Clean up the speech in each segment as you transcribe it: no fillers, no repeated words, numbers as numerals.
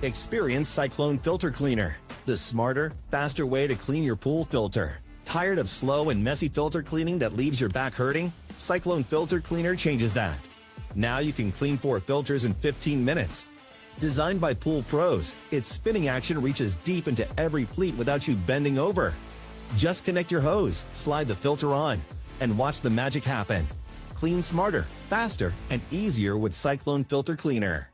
Experience Cyclone Filter Cleaner, the smarter, faster way to clean your pool filter. Tired of slow and messy filter cleaning that leaves your back hurting? Cyclone Filter Cleaner changes that. Now you can clean 4 filters in 15 minutes. Designed by pool pros, its spinning action reaches deep into every pleat without you bending over. Just connect your hose, slide the filter on, and watch the magic happen. Clean smarter, faster, and easier with Cyclone Filter Cleaner.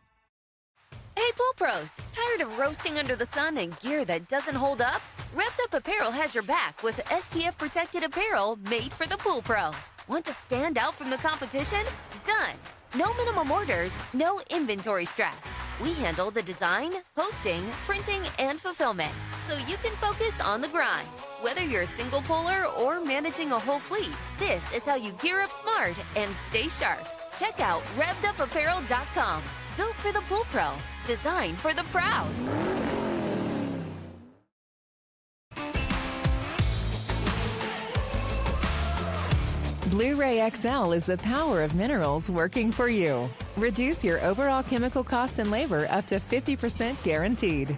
Hey pool pros, tired of roasting under the sun and gear that doesn't hold up? Revved Up Apparel has your back with SPF protected apparel made for the pool pro. Want to stand out from the competition? Done. No minimum orders, no inventory stress. We handle the design, posting, printing, and fulfillment, so you can focus on the grind. Whether you're a single pooler or managing a whole fleet, this is how you gear up smart and stay sharp. Check out RevvedUpApparel.com. Built for the pool pro, designed for the proud. Blu-ray XL is the power of minerals working for you. Reduce your overall chemical costs and labor up to 50% guaranteed.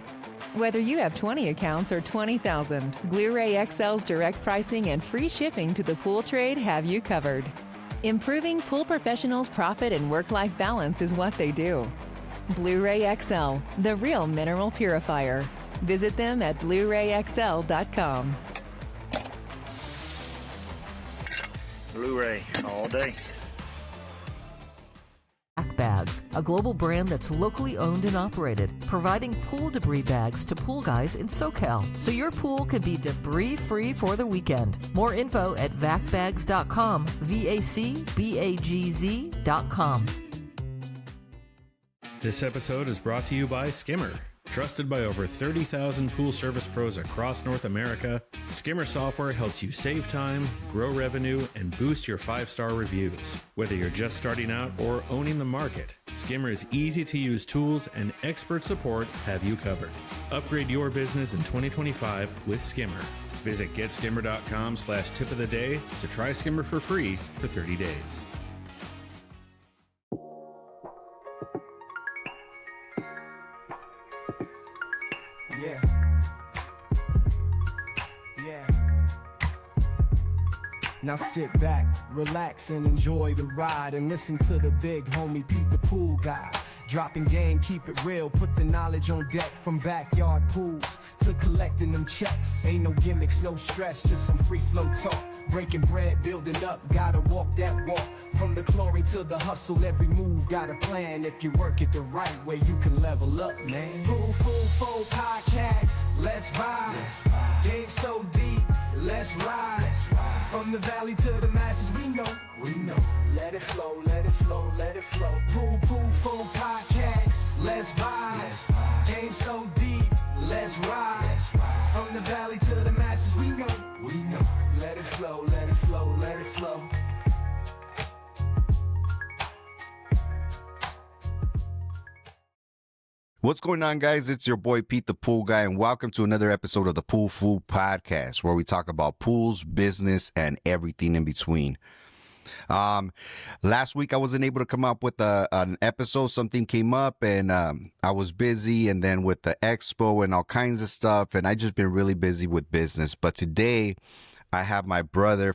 Whether you have 20 accounts or 20,000, Blu-ray XL's direct pricing and free shipping to the pool trade have you covered. Improving pool professionals' profit and work-life balance is what they do. Blu-ray XL, the real mineral purifier. Visit them at BluRayXL.com. Blu-ray all day. Bags, a global brand that's locally owned and operated, providing pool debris bags to pool guys in SoCal, so your pool can be debris-free for the weekend. More info at vacbags.com, VACBAGZ.com. This episode is brought to you by Skimmer. Trusted by over 30,000 pool service pros across North America, Skimmer software helps you save time, grow revenue, and boost your 5-star reviews. Whether you're just starting out or owning the market, Skimmer's easy-to-use tools and expert support have you covered. Upgrade your business in 2025 with Skimmer. Visit getskimmer.com/tip of the day to try Skimmer for free for 30 days. Yeah. Yeah. Now sit back, relax, and enjoy the ride, and listen to the big homie Pete the Pool Guy. Dropping game, keep it real, put the knowledge on deck. From backyard pools to collecting them checks. Ain't no gimmicks, no stress, just some free flow talk. Breaking bread, building up, gotta walk that walk. From the glory to the hustle, every move got a plan. If you work it the right way, you can level up, man. Pool Fool Fool Podcast, let's ride. Game so deep, let's ride. From the valley to the masses, we know. Let it flow, let it flow, let it flow. Pool Pool Fool Podcast, let's ride. Game so deep, let's ride. From the valley to the masses, we know. Let it flow, let it flow, let it flow. What's going on, guys? It's your boy Pete the Pool Guy, and welcome to another episode of the Pool Fool Podcast, where we talk about pools, business, and everything in between. Last week I wasn't able to come up with an episode. Something came up, and I was busy, and then with the expo and all kinds of stuff, and I just been really busy with business. But today I have my brother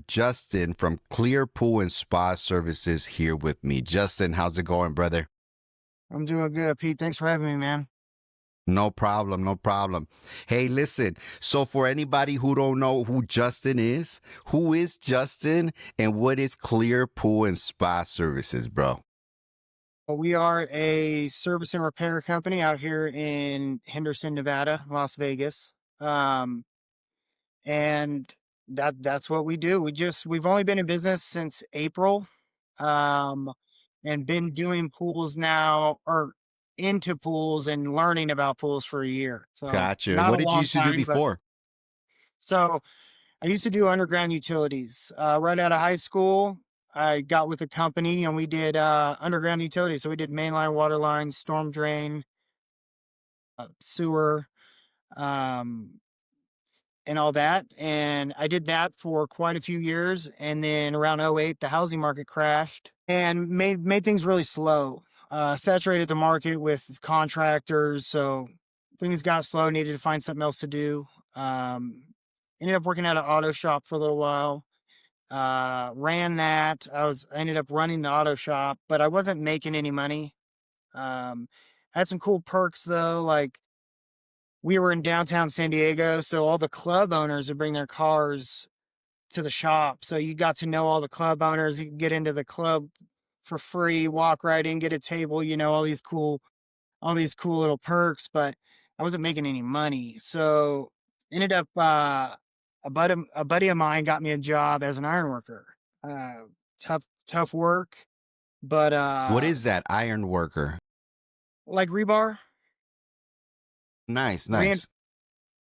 Justin from Clear Pool and Spa Services here with me. Justin, how's it going, brother? I'm doing good, Pete. Thanks for having me, man. No problem, no problem. Hey, listen, so for anybody who don't know who Justin is, who is Justin and what is Clear Pool and Spa Services, bro? Well, we are a service and repair company out here in Henderson, Nevada, Las Vegas. And that's what we do. We've only been in business since April. And been doing pools now, or into pools and learning about pools for a year. So gotcha. What did you used to do before? So I used to do underground utilities. Right out of high school, I got with a company and we did underground utilities. So we did mainline water lines, storm drain, sewer, and all that. And I did that for quite a few years. And then around 2008, the housing market crashed and made things really slow. saturated the market with contractors, so things got slow. Needed to find something else to do. Ended up working at an auto shop for a little while. Ran that. I ended up running the auto shop, but I wasn't making any money. Had some cool perks though, like we were in downtown San Diego, so all the club owners would bring their cars to the shop. So you got to know all the club owners. You could get into the club for free, walk right in, get a table, all these cool little perks, but I wasn't making any money. So ended up a buddy of mine got me a job as an iron worker. Tough work, but What is that, iron worker? like rebar. Nice, Rein- nice.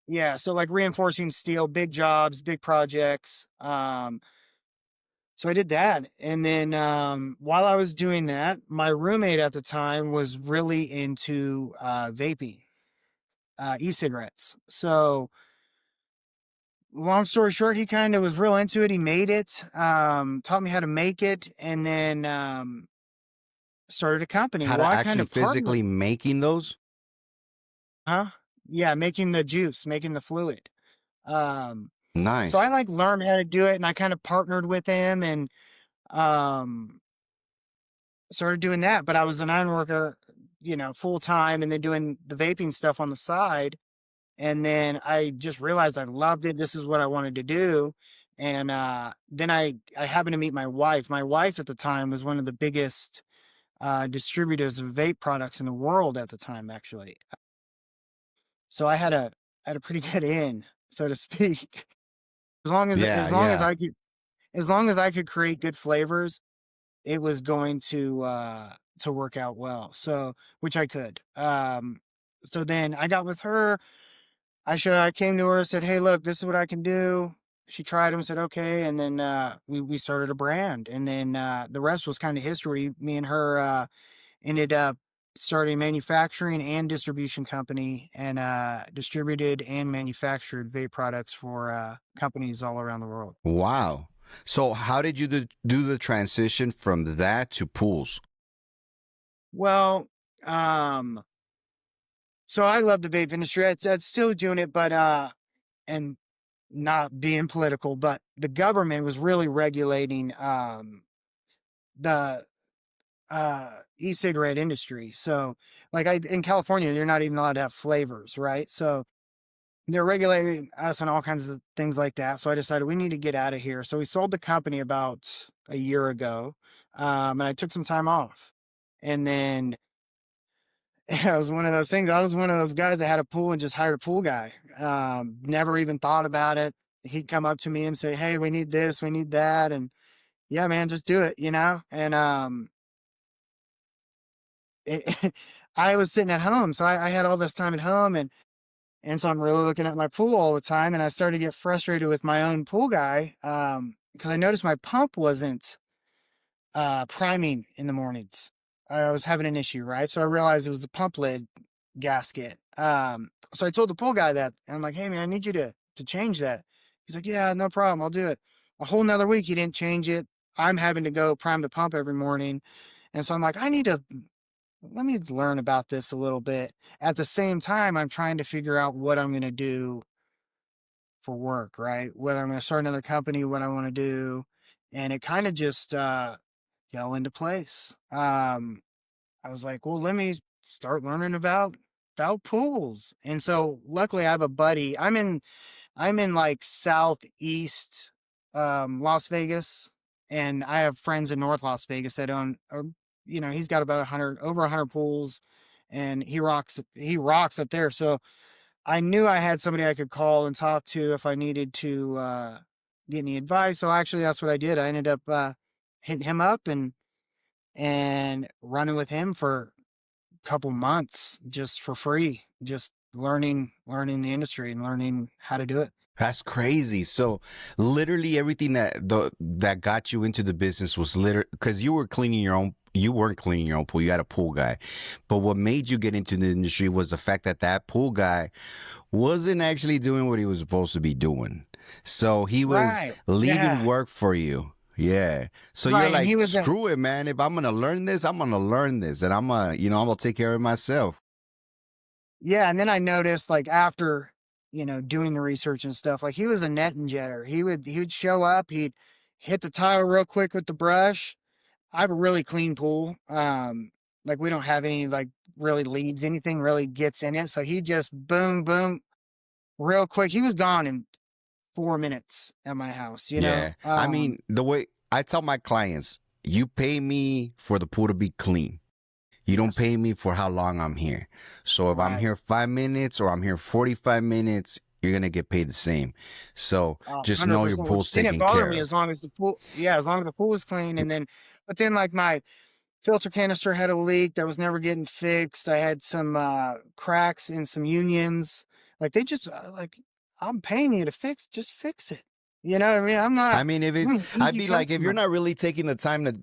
yeah, so like reinforcing steel, big jobs, big projects. So I did that. And then while I was doing that, my roommate at the time was really into vaping, e-cigarettes. So long story short, he kind of was real into it. He made it, taught me how to make it, and then started a company. How to Well, I kind actually of partnered, physically making those? huh? Yeah, making the juice, making the fluid. So I Nice. like learned how to do it, and I kind of partnered with him and um started doing that. But I was an iron worker, full time, and then doing the vaping stuff on the side. And then I just realized I loved it. This is what I wanted to do. And then I happened to meet my wife. My wife at the time was one of the biggest distributors of vape products in the world at the time, actually. So I had a pretty good in, so to speak. As long as Yeah, as long as yeah. I could create good flavors, it was going to work out well. So which I could. So then I got with her. I came to her, said, "Hey, look, this is what I can do." She tried them, said, "Okay," and then we started a brand, and then the rest was kind of history. Me and her ended up starting a manufacturing and distribution company, and distributed and manufactured vape products for companies all around the world. Wow. So how did you do the transition from that to pools? Well, so I love the vape industry. I'd still doing it, but and not being political, but the government was really regulating the e-cigarette industry. So like in California, you're not even allowed to have flavors, right? So they're regulating us and all kinds of things like that. So I decided we need to get out of here. So we sold the company about a year ago. And I took some time off. And then it was one of those things. I was one of those guys that had a pool and just hired a pool guy. Never even thought about it. He'd come up to me and say, "Hey, we need this, we need that." And yeah, man, just do it, And it, I was sitting at home. So I had all this time at home, and so I'm really looking at my pool all the time. And I started to get frustrated with my own pool guy. Because I noticed my pump wasn't priming in the mornings. I was having an issue, right? So I realized it was the pump lid gasket. So I told the pool guy that, and I'm like, "Hey man, I need you to change that." He's like, "Yeah, no problem, I'll do it." A whole nother week he didn't change it. I'm having to go prime the pump every morning. And so I'm like, let me learn about this a little bit. At the same time, I'm trying to figure out what I'm gonna do for work, right? Whether I'm gonna start another company, what I want to do. And it kind of just fell into place. I was like, well, let me start learning about pools. And so luckily I have a buddy. I'm in like southeast Las Vegas, and I have friends in North Las Vegas that own he's got about 100 over 100 pools, and he rocks up there. So I knew I had somebody I could call and talk to if I needed to get any advice. So actually that's what I did. I ended up hitting him up and running with him for couple months just for free, just learning the industry and learning how to do it. That's crazy. So literally everything that got you into the business was literally because you were cleaning your own. You weren't cleaning your own pool. You had a pool guy. But what made you get into the industry was the fact that that pool guy wasn't actually doing what he was supposed to be doing. So he was Right. leaving Yeah. work for you. Yeah. So you're Right, and he like, was screw it, man. If I'm gonna learn this, I'm gonna learn this, and I'm gonna take care of myself. yeah, and then I noticed, like, after, doing the research and stuff, like, he was a net injetter. He would show up, he'd hit the tile real quick with the brush. I have a really clean pool. Like, we don't have any, like, really leads, anything really gets in it, so he just boom, boom, real quick. He was gone in 4 minutes at my house, you know? Yeah. I mean, the way I tell my clients, you pay me for the pool to be clean. You don't Yes. pay me for how long I'm here. So if I'm Right. here 5 minutes or I'm here 45 minutes, you're going to get paid the same. So just know your 100%, which pool's didn't taken bother care me of. as long as the pool as long as the pool was clean, and then but then, like, my filter canister had a leak that was never getting fixed. I had some, cracks in some unions. Like, they just, like, "I'm paying you to just fix it." You know what I mean? I mean, if I'm it's, an I'd easy be like, if you're customer. not really taking the time to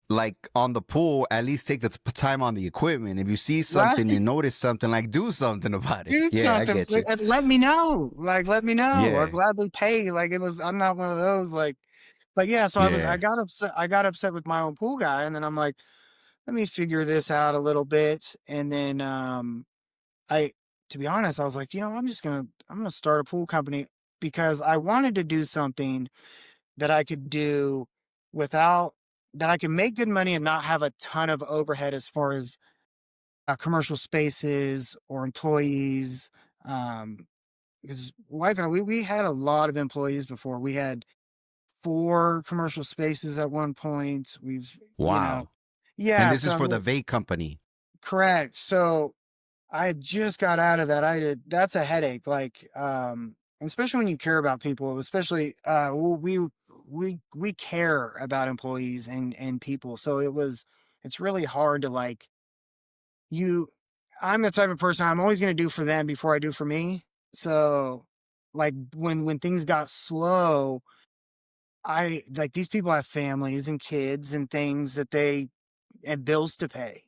like on the pool, at least take the time on the equipment. If you see Right? something, you notice something, like do something about it. Do Yeah, I something, get you. and let me know. Like, let me know. I'll Yeah, gladly pay. Like, I'm not one of those, like, but yeah, so I yeah. got upset with my own pool guy, and then I'm like, let me figure this out a little bit. And then, I, to be honest, I was like, I'm gonna start a pool company because I wanted to do something that I could do without, that I can make good money and not have a ton of overhead as far as commercial spaces or employees. Um, because wife and I, we had a lot of employees before. We had 4 commercial spaces at one point. Wow. And Yeah. this So is I for the mean, vape company. correct. So I just got out of that. That's a headache. Like, and especially when you care about people, especially, we care about employees and people. So it's really hard to, like, you, I'm the type of person, I'm always going to do for them before I do for me. So, like, when things got slow, I like, these people have families and kids and things that they and bills to pay,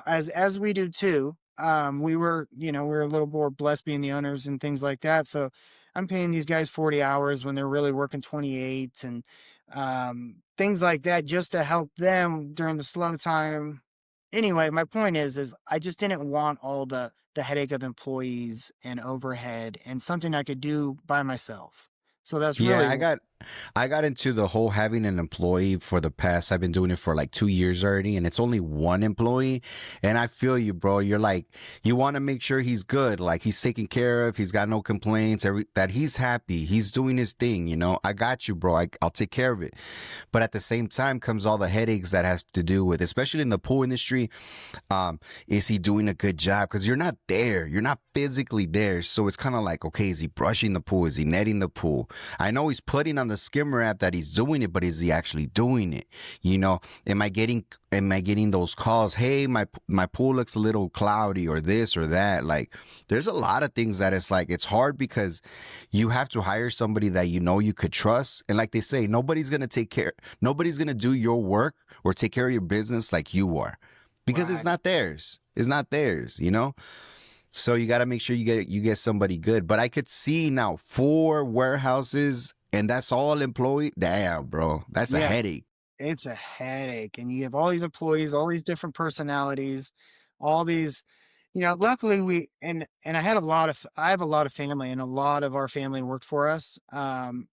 as we do too. We were a little more blessed being the owners and things like that. So I'm paying these guys 40 hours when they're really working 28, and things like that, just to help them during the slow time. Anyway, my point is I just didn't want all the headache of employees and overhead, and something I could do by myself. So that's Yeah, really I got into the whole having an employee for the past, I've been doing it for like 2 years already, and it's only one employee. And I feel you, bro. You're like, you want to make sure he's good, like he's taken care of, he's got no complaints, that he's happy, he's doing his thing. I got you, bro. I'll take care of it. But at the same time comes all the headaches that has to do with, especially in the pool industry. Is he doing a good job? Because you're not there, you're not physically there. So it's kind of like, okay, is he brushing the pool? Is he netting the pool? I know he's putting on the skimmer app that he's doing it, but is he actually doing it? Am I getting those calls? Hey, my pool looks a little cloudy, or this or that. Like, there's a lot of things that it's like, it's hard because you have to hire somebody that you could trust. And like they say, nobody's going to do your work or take care of your business like you are, because it's right. not theirs. It's not theirs. So you got to make sure you get somebody good. But I could see now 4 warehouses, and that's all employee. Damn, bro, that's a Yeah. headache. It's a headache, and you have all these employees, all these different personalities, all these, luckily I have a lot of family, and a lot of our family worked for us,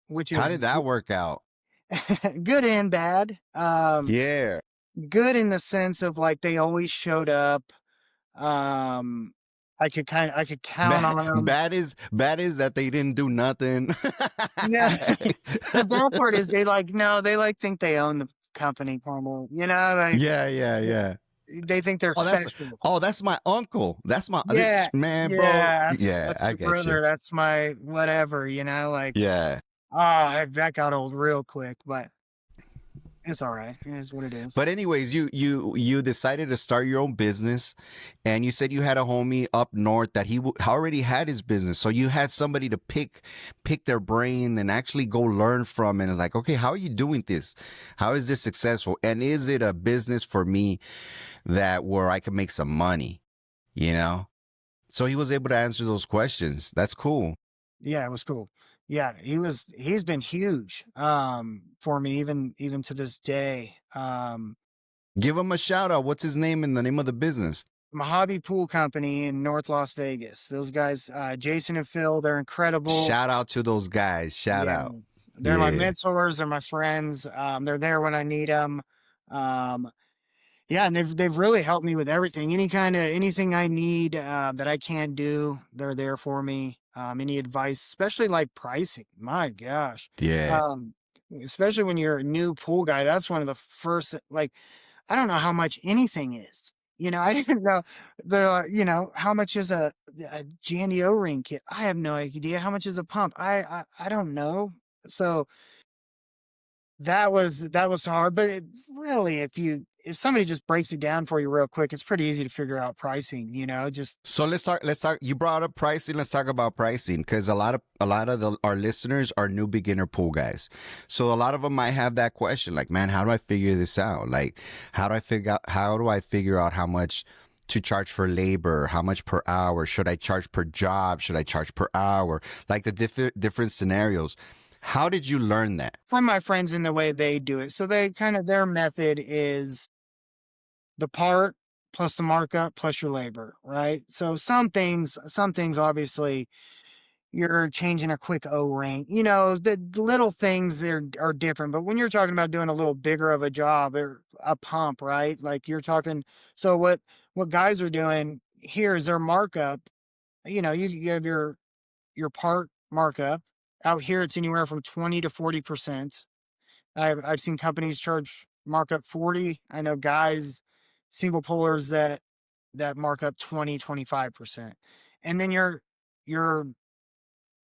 which How is did that work out? good and bad. Yeah. Good in the sense of, like, they always showed up. Um, I could count Bad, on them. bad is that they didn't do nothing. No, the bad part is they, like, no, they, like, think they own the company, Carmel. Like, Yeah, yeah, yeah. they think they're Oh, special. that's my uncle. That's my Yeah, this man, bro. yeah, Yeah, that's I my get you. brother, that's my whatever, like, Yeah. that got old real quick, but it's all right. It is what it is. But anyways, you decided to start your own business, and you said you had a homie up north that he already had his business. So you had somebody to pick their brain and actually go learn from, and it's like, okay, how are you doing this? How is this successful? And is it a business for me where I can make some money? So he was able to answer those questions. That's cool. Yeah, it was cool. Yeah, he's been huge for me even to this day. Give him a shout out. What's his name and the name of the business? Mojave Pool Company in North Las Vegas. Those guys, Jason and Phil, they're incredible. Shout out to those guys. Shout Yeah, out. they're my Yeah. mentors. They're my friends. They're there when I need them. Um, yeah, and they've really helped me with everything. Anything I need that I can't do, they're there for me. Any advice, especially like pricing. My gosh. Yeah. Um, especially when you're a new pool guy, that's one of the first like I don't know how much anything is. I didn't know how much is a Jandy O-ring kit. I have no idea how much is a pump. I don't know. So that was hard, but really, if somebody just breaks it down for you real quick, it's pretty easy to figure out pricing. Just So let's talk you brought up pricing. Let's talk about pricing because a lot of our listeners are new beginner pool guys. So a lot of them might have that question like, man, how do I figure this out? Like how do I figure out how much to charge for labor, how much per hour, should I charge per job, should I charge per hour? Like the different scenarios. How did you learn that? from my friends in the way they do it, so they kind of their method is the part plus the markup plus your labor, right? So some things obviously you're changing a quick O-ring. The little things are different, but when you're talking about doing a little bigger of a job or a pump, right? Like you're talking, so what guys are doing here is their markup. You have your part markup. Out here it's anywhere from 20 to 40%. I've seen companies charge markup 40. I know guys, single pullers that mark up 20, 25%. And then your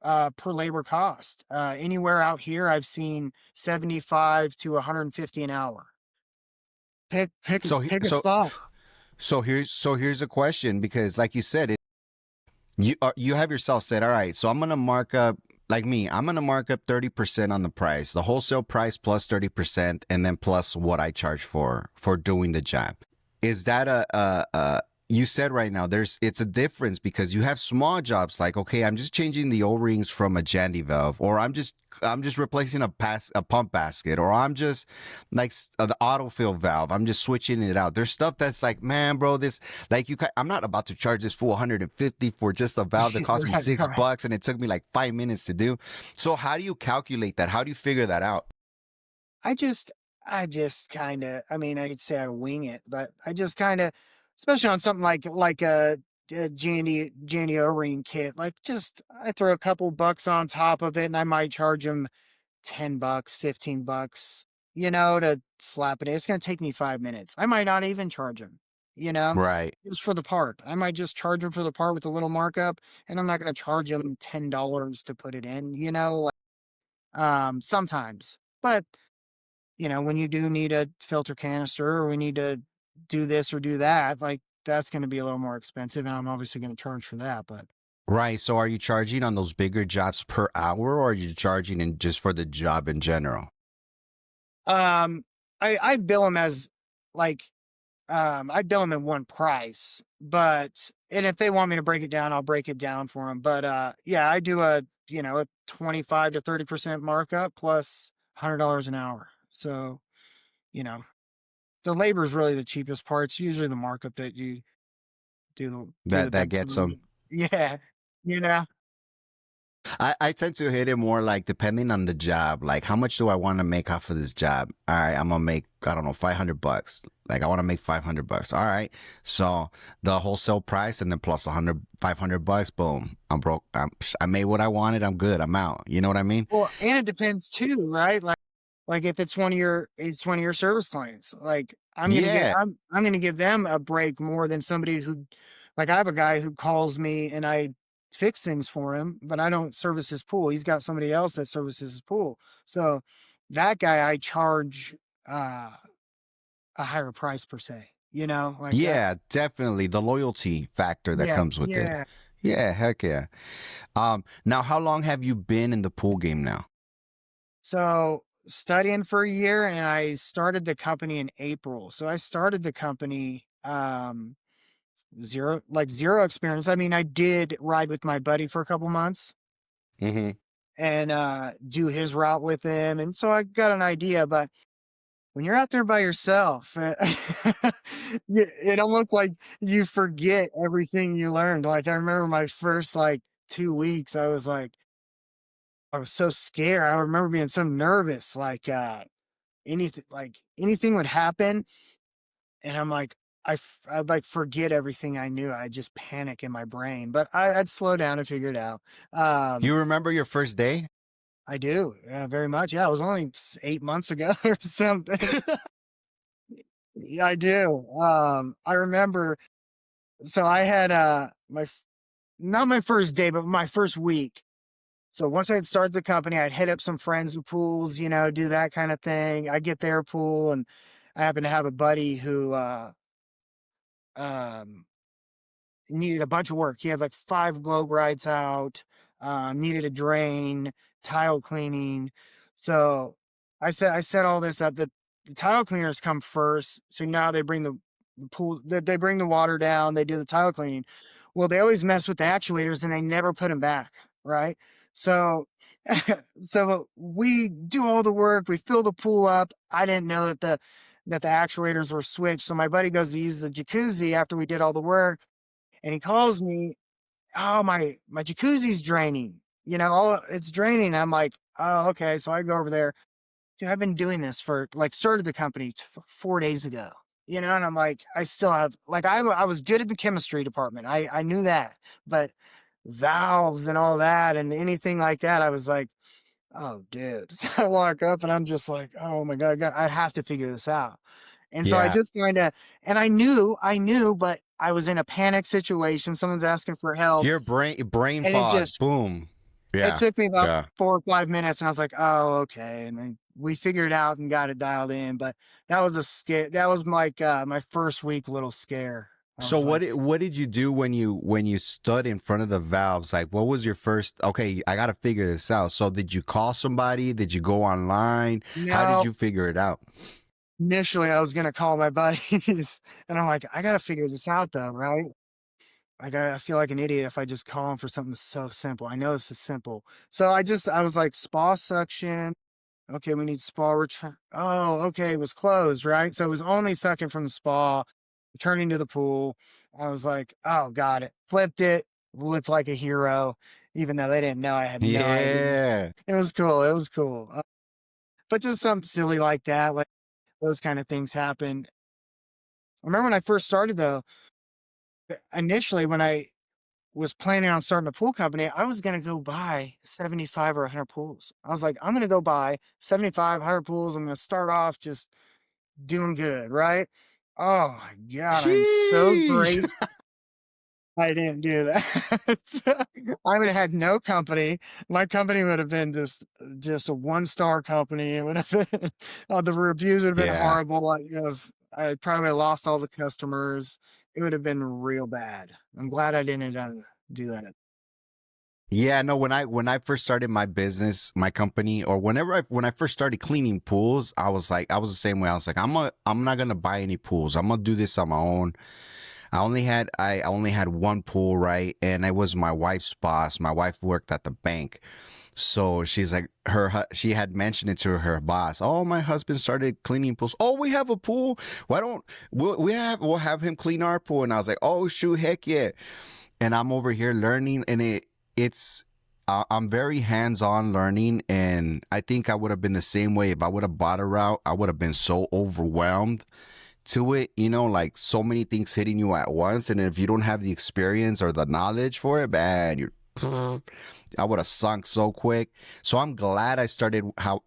per labor cost. Anywhere out here I've seen 75 to 150 an hour. Pick pick So he- pick a so spot. so here's a question because like you said you have yourself said, all right, so I'm gonna mark up like me, I'm gonna mark up 30% on the price, the wholesale price plus 30%, and then plus what I charge for doing the job. Is that a you said right now it's a difference because you have small jobs like, okay, I'm just changing the O-rings from a Jandy valve, or I'm just replacing a pump basket, or I'm just like the autofill valve, I'm just switching it out. There's stuff that's like, man, bro, this like I'm not about to charge this full 150 for just a valve that cost me Right, six right. bucks and it took me like 5 minutes to do. So how do you calculate that? How do you figure that out? I just kind of, I mean, I could say I wing it, but I just kind of, especially on something like a Jandy O-ring kit, like just I throw a couple bucks on top of it, and I might charge them $10, $15, to slap it in. It's gonna take me 5 minutes. I might not even charge them, you know, Right. just for the part. I might just charge them for the part with a little markup, and I'm not gonna charge them $10 to put it in, sometimes. But when you do need a filter canister or we need to do this or do that, like that's going to be a little more expensive. And I'm obviously going to charge for that. But Right. So are you charging on those bigger jobs per hour, or are you charging in just for the job in general? um, I bill them as like, I bill them in one price. And if they want me to break it down, I'll break it down for them. But yeah, I do a 25 to 30% markup plus $100 an hour. So, you know, the labor is really the cheapest part. It's usually the markup that you do the That best gets on. them. Yeah, you know? I tend to hit it more like depending on the job. Like, how much do I want to make off of this job? All right, I'm gonna make, I don't know, $500. Like, I want to make $500. All right, so the wholesale price and then plus 100, $500. Boom, I'm broke. I made what I wanted. I'm good. I'm out. You know what I mean? Well, and it depends too, right? Like if it's one of your service clients, like Yeah. I'm gonna give them a break more than somebody who, like I have a guy who calls me and I fix things for him, but I don't service his pool. He's got somebody else that services his pool. So that guy I charge uh a higher price per se, like that. Yeah, definitely the loyalty factor that Yeah, comes with it. yeah. Yeah, heck yeah. Now how long have you been in the pool game now? So studying for a year and I started the company in April. So I started the company zero experience. I mean, I did ride with my buddy for a couple months, Mm-hmm. and do his route with him. And so I got an idea. But when you're out there by yourself, it almost like you forget everything you learned. Like I remember my first like 2 weeks, I was so scared. I remember being so nervous, anything would happen, and I'd like forget everything I knew. I'd just panic in my brain, but I'd slow down and figure it out. Um, You remember your first day? I do, yeah, very much. Yeah, it was only 8 months ago or something. Yeah, I do. I remember. So I had not my first day, but my first week. So once I had started the company, I'd hit up some friends with pools, do that kind of thing. I get their pool, and I happen to have a buddy who um needed a bunch of work. He had like 5 globe rides out, needed a drain, tile cleaning. So I set all this up. The tile cleaners come first. So now they bring the pool, they bring the water down, they do the tile cleaning. Well, they always mess with the actuators and they never put them back, right? So so we do all the work, we fill the pool up. I didn't know that the actuators were switched. So my buddy goes to use the jacuzzi after we did all the work, and he calls me, "Oh, my jacuzzi's draining. It's draining." I'm like, "Oh, okay." So I go over there. Dude, I've been doing this for like started the company 4 days ago. And I'm like, I still have like I was good at the chemistry department. I knew that, but valves and all that and anything like that, I was like, oh, dude. So I walk up and I'm just like, oh my God, I have to figure this out. And so I Yeah. just and I knew, but I was in a panic situation. Someone's asking for help. Your brain And it fog. just, Boom. it Yeah. took me about Yeah. 4 or 5 minutes, and I was like, oh, okay. And then we figured it out and got it dialed in. But that was a scare. That was like my first week little scare. I So was like, what did you do when you stood in front of the valves? Like what was your first, okay, I got to figure this out. So did you call somebody? Did you go online? How did no, you figure it out? initially I was going to call my buddies and I'm like, I got to figure this out though, right? Like I feel like an idiot if I just call them for something so simple. I know this is simple. So I was like, spa suction. Okay, we need spa return. Oh, okay, it was closed, right? So it was only sucking from the spa, returning to the pool. I was like, oh, got it. Flipped it, looked like a hero, even though they didn't know. I had no idea. Yeah. It was cool. It was cool. But just something silly like that, like those kind of things happen. I remember when I first started though, initially when I was planning on starting a pool company, I was going to go buy 75 or 100 pools. I was like, I'm going to go buy 75, 100 pools. I'm going to start off just doing good, right? Oh my God, I'm so Sheesh. great. I didn't do that. I would have had no company. My company would have been just a 1-star company. It would have been the reviews would have been Yeah. horrible. I probably lost all the customers. It would have been real bad. I'm glad I didn't do that. Yeah, no, when I first started my business, my company, or when I first started cleaning pools, I was the same way. I was like, I'm not gonna buy any pools. I'm gonna do this on my own. I only had one pool, right? And it was my wife's boss. My wife worked at the bank. So she's like, she had mentioned it to her boss. Oh, my husband started cleaning pools. Oh, we have a pool. Why don't we'll have him clean our pool? And I was like, oh shoot, heck yeah. And I'm over here learning, and I'm very hands-on learning, and I think I would have been the same way if I would have bought a route. I would have been so overwhelmed to it, like so many things hitting you at once, and if you don't have the experience or the knowledge for it, man, I would have sunk so quick. So I'm glad I started how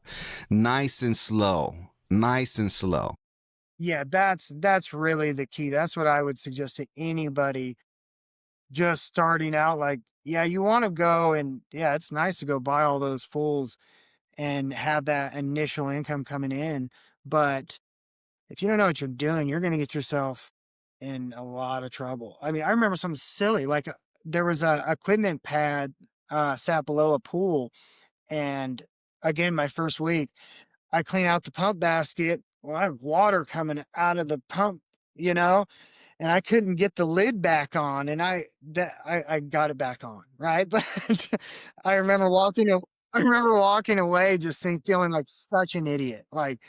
nice and slow, nice and slow. Yeah, that's really the key. That's what I would suggest to anybody just starting out. Like, yeah, you want to go, and yeah, it's nice to go buy all those pools and have that initial income coming in. But if you don't know what you're doing, you're going to get yourself in a lot of trouble. I mean, I remember something silly, like there was a equipment pad sat below a pool. And again, my first week, I clean out the pump basket. Well, I have water coming out of the pump, you know, and I couldn't get the lid back on. And I got it back on, right? But I remember walking I remember walking away just feeling like such an idiot. Like,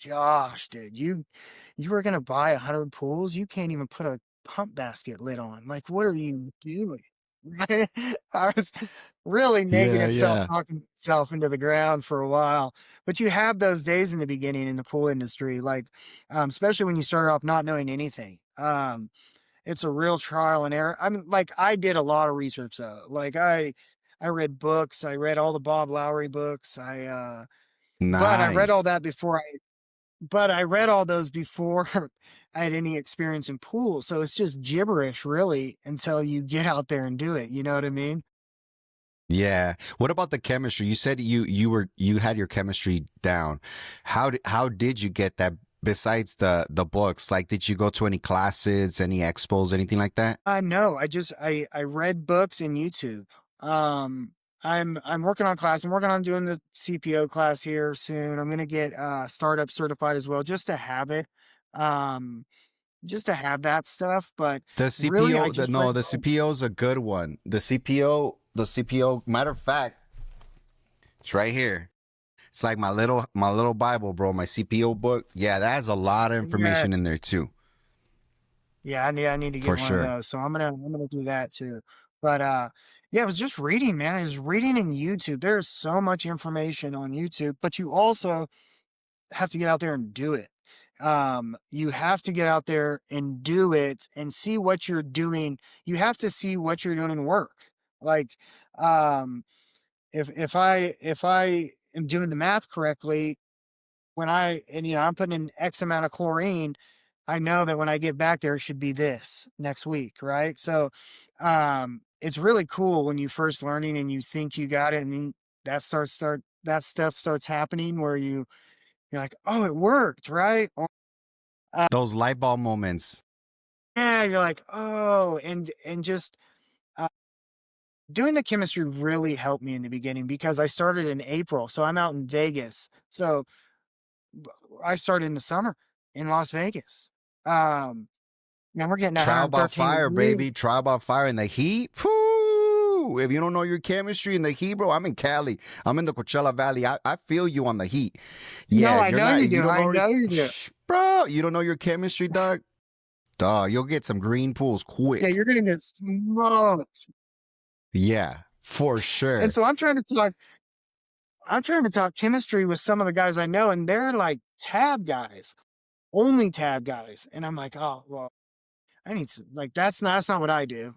gosh, dude, you were gonna buy 100 pools? You can't even put a pump basket lid on. Like, what are you doing? Right? I was really Yeah, negative yeah. self-talking myself into the ground for a while. But you have those days in the beginning in the pool industry, like, especially when you start off not knowing anything. It's a real trial and error. I mean, like, I did a lot of research though. Like I read books, I read all the Bob Lowry books. But I read all Nice. that before but I read all those before I had any experience in pools. So it's just gibberish really until you get out there and do it. You know what I mean? Yeah. What about the chemistry? You said you had your chemistry down. How did you get that besides the books? Like, did you go to any classes, any expos, anything like that? No, I read books and YouTube. Um, I'm working on class. I'm working on doing the CPO class here soon. I'm gonna get startup certified as well, just to have it. Um, just to have that stuff. But The really, I CPO, just no, read the books. CPO is a good one. The CPO, matter of fact, it's right here. It's like my little Bible, bro. My CPO book. Yeah, that has a lot of information Yes. in there too, Yeah, I need to for get one of sure. those. So I'm gonna do that too. But yeah, it was just reading, man. I was reading in YouTube. There's so much information on YouTube, but you also have to get out there and do it. You have to get out there and do it and see what you're doing. You have to see what you're doing and work. Like, um, if I am doing the math correctly, I'm putting in X amount of chlorine, I know that when I get back there, it should be this next week, right? So, it's really cool when you first learning and you think you got it, and then that stuff starts happening where you're like, oh, it worked, right? Or, Those light bulb moments. yeah, you're like, oh, and just uh, doing the chemistry really helped me in the beginning because I started in April, so I'm out in Vegas. So I started in the summer in Las Vegas. Um, Man, we're getting Trial by 113 fire, degrees. baby. Trial by fire in the heat. Whoo! If you don't know your chemistry in the heat, bro, I'm in Cali. I'm in the Coachella Valley. I feel you on the heat. No, Yeah, I you're know not. you You do. don't I know, know you do. bro. You don't know your chemistry, dog. Dog, you'll get some green pools Yeah, quick. you're gonna get smoked. Yeah, for And sure. so I'm trying to talk chemistry with some of the guys I know, and they're like tab guys, only tab guys. And I'm like, oh well, I need to like that's not what I do.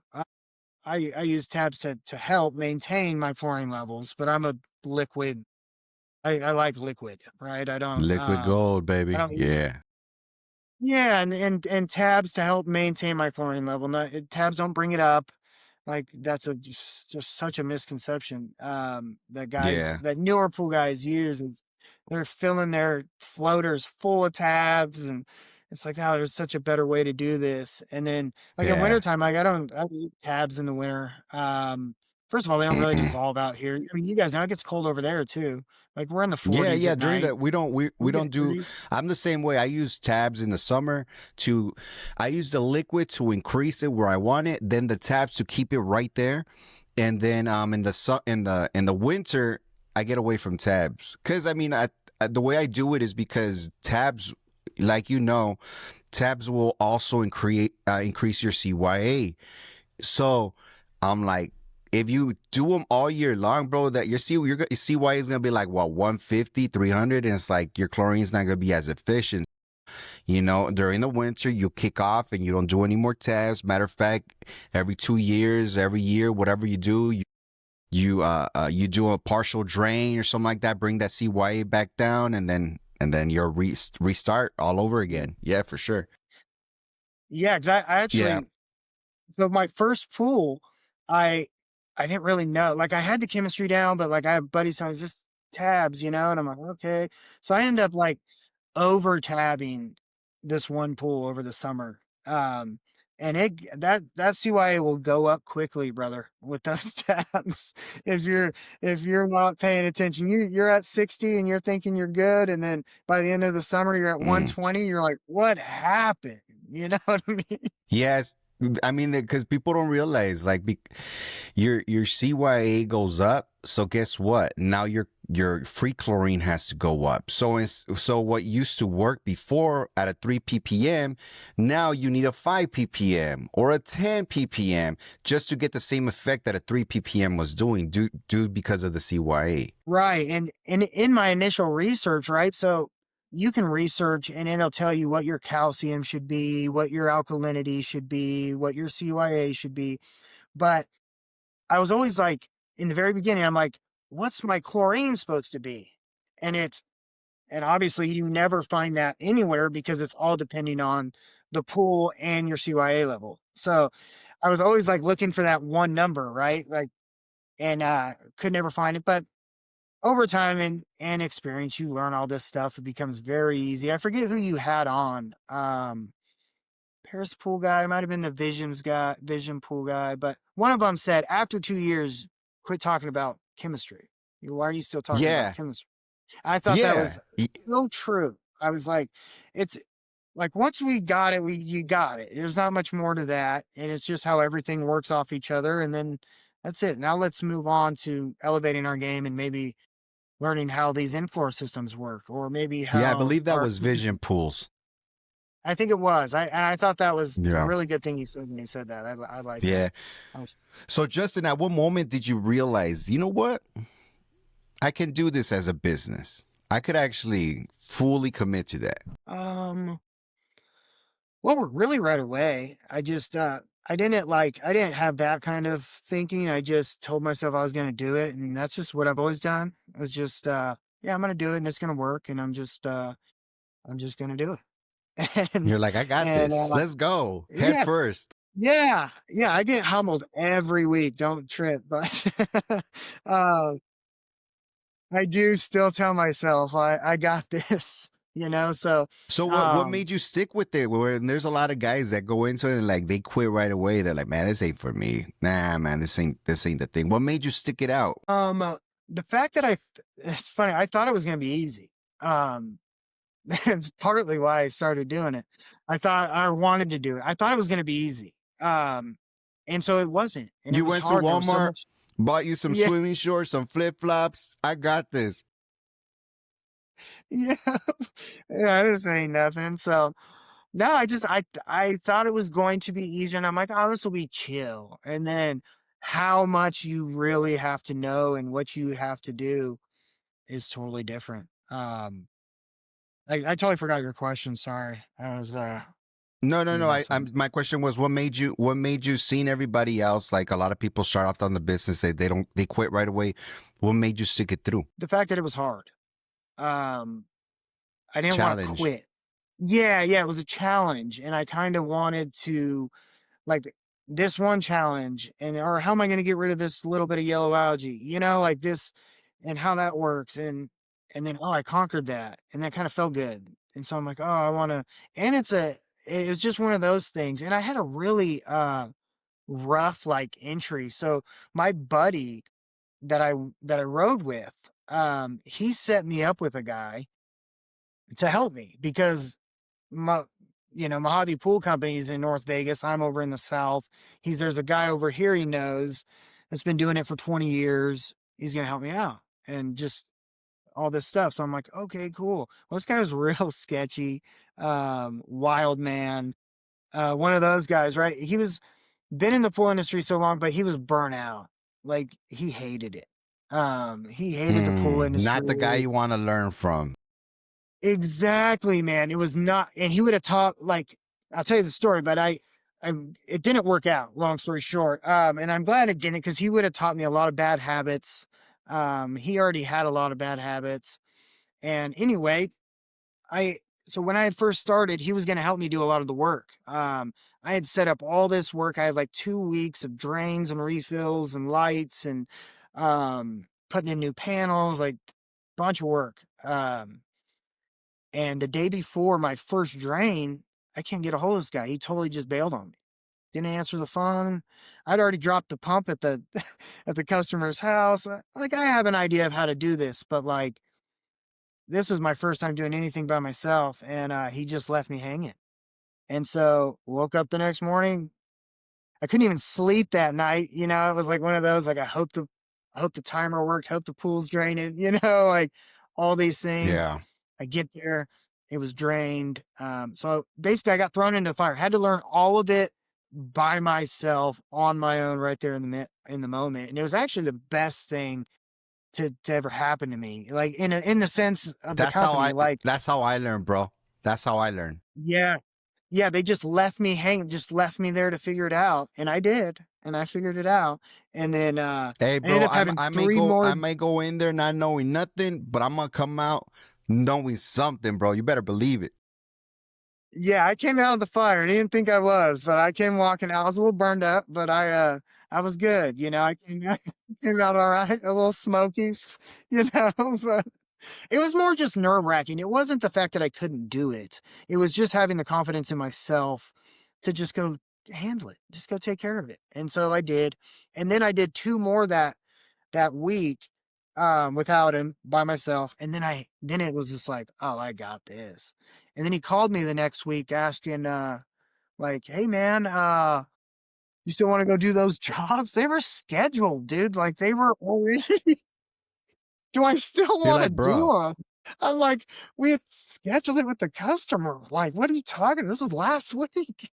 I use tabs to help maintain my fluorine levels, but I'm a liquid. I like liquid, right? Liquid gold, I baby. don't use Yeah. yeah, and tabs to help maintain my chlorine level. Tabs don't bring it up. Like that's just such a misconception. Yeah. That newer pool guys use is they're filling their floaters full of tabs, and it's like, oh, there's such a better way to do this. And then like in Yeah. wintertime, like I don't eat tabs in the winter. First of all, they don't really Mm-mm. dissolve out here. I mean, you guys know it gets cold over there too. Like we're in the Yeah, 40s yeah. at During night. that, we We get don't do. 30s. I'm the same way. I use tabs in the summer to. I use the liquid to increase it where I want it. Then the tabs to keep it right there, and then in the in the winter I get away from tabs because I mean the way I do it is because tabs, like tabs will also increase your CYA. So I'm like, if you do them all year long, bro, that your CYA is gonna be like what 150, 300, and it's like your chlorine's not gonna be as efficient. During the winter, you kick off and you don't do any more tabs. Matter of fact, every 2 years, every year, whatever you do, you do a partial drain or something like that. Bring that CYA back down, and then you're restart all over again. Yeah, for sure. Yeah, because I Yeah. actually so my first pool, I I didn't really know. Like I had the chemistry down, but like I have buddies telling me just tabs, and I'm like, okay. So I end up like over tabbing this one pool over the summer. And that CYA will go up quickly, brother, with those tabs. If you're not paying attention, you're at 60 and you're thinking you're good, and then by the end of the summer you're at Mm. 120. You're like, what happened? You know what I mean? Yes, I mean, because people don't realize, like, your CYA goes up. So guess what? Now your free chlorine has to go up. So what used to work before at a 3 ppm, now you need a 5 ppm or a 10 ppm just to get the same effect that a 3 ppm was doing, due because of the CYA. Right. And in my initial research, right? So you can research and it'll tell you what your calcium should be, what your alkalinity should be, what your CYA should be. But I was always like, in the very beginning, I'm like, what's my chlorine supposed to be? And and obviously you never find that anywhere because it's all depending on the pool and your CYA level. So I was always like looking for that one number, right? Like, and could never find it. But over time and experience, you learn all this stuff. It becomes very easy. I forget who you had on. Paris pool guy, might have been the vision pool guy, but one of them said after 2 years, quit talking about chemistry. Why are you still talking about Yeah, chemistry? I thought that yeah. was so true. I was like, it's like once we got it, you got it. There's not much more to that. And it's just how everything works off each other. And then that's it. Now let's move on to elevating our game and maybe learning how these infloor systems work, or maybe Yeah, I how believe that our was Vision Pools. I think it was. I thought that was a Yeah. really good thing he said when he said that. I like Yeah. that. I was, So, Justin, at what moment did you realize, you know what? I can do this as a business. I could actually fully commit to that. um, well, we're really right away. I didn't have that kind of thinking. I just told myself I was going to do it. And that's just what I've always done. It's just, yeah, I'm going to do it and it's going to work. And I'm just going to do it. You're like, I got And, this. Let's go. Head yeah, first. yeah, yeah. I get humbled every week. Don't trip, but, uh, I do still tell myself I got this, so, So what um, made you stick with it? Where there's a lot of guys that go into it and like they quit right away. They're like, man, this ain't for me. Nah, man, this ain't the thing. What made you stick it out? the fact that it's funny, I thought it was going to be easy. Um, it's partly why I started doing it. I thought I wanted to do it. I thought it was going to be easy. And so it wasn't, and it You was went to hard. There was so Walmart, much. bought you some Yeah. swimming shorts, some flip flops. I got this. Yeah. Yeah. This ain't nothing. So, no, I thought it was going to be easier, and I'm like, "Oh, this will be chill." And then how much you really have to know and what you have to do is totally different. I totally forgot your question, sorry. I was, No, no, no. moving some My question was, what made you seeing everybody else? Like a lot of people start off on the business, they quit right away. What made you stick it through? the fact that it was hard. Um, I didn't wanna Challenge. quit. Yeah, yeah, it was a challenge, and I kinda wanted to like this one challenge or how am I going to get rid of this little bit of yellow algae, like this and how that works. And then, oh, I conquered that and that kind of felt good. And so I'm like, oh, I want to, and it was just one of those things. And I had a really, rough like entry. So my buddy that I rode with, he set me up with a guy to help me because my Mojave Pool Company is in North Vegas. I'm over in the South. There's a guy over here he knows that's been doing it for 20 years. He's gonna help me out and just all this stuff. So I'm like, okay, cool. Well, this guy was real sketchy, wild man. One of those guys, right? He was been in the pool industry so long, but he was burnt out. Like he hated it. He hated the pool Not the guy industry. you want to learn from. Exactly, man. It was not, and he would have taught like I'll tell you the story, but it didn't work out. Long story short, and I'm glad it didn't because he would have taught me a lot of bad habits. He already had a lot of bad habits, and anyway, I so when I had first started, he was going to help me do a lot of the work. I had set up all this work. I had like 2 weeks of drains and refills and lights and putting in new panels, like bunch of work. And the day before my first drain, I can't get a hold of this guy. He totally just bailed on me. Didn't answer the phone. I'd already dropped the pump at the at the customer's house. Like I have an idea of how to do this, but like this was my first time doing anything by myself, and he just left me hanging. And so woke up the next morning, I couldn't even sleep that night. You know, it was like one of those, like, I hope the timer worked, hope the pool's draining, you know, like all these things. Yeah. I get there, it was drained. So basically I got thrown into the fire, had to learn all of it by myself on my own right there in the moment. And it was actually the best thing to ever happen to me. Like in the sense of the company, like, That's how I learned, bro. That's how I learned. yeah, yeah, they just left me just left me there to figure it out. And I did. And I figured it out. And then Hey, I ended bro, up having I may three go more. I may go in there not knowing nothing, but I'm gonna come out knowing something, bro. You better believe it. Yeah, I came out of the fire. I didn't think I was, but I came walking out. I was a little burned up, but I was good. You know, I came out, came out all right, a little smoky, you know, but it was more just nerve wracking. It wasn't the fact that I couldn't do it. It was just having the confidence in myself to just go handle it, just go take care of it. And so I did. And then I did two more that week without him by myself. And then it was just like, oh, I got this. And then he called me the next week asking, like, hey man, you still want to go do those jobs? They were scheduled, dude. Like they were already. Do I still You're want to like, do bro. them? I'm like, we had scheduled it with the customer. Like, what are you talking? This was last week.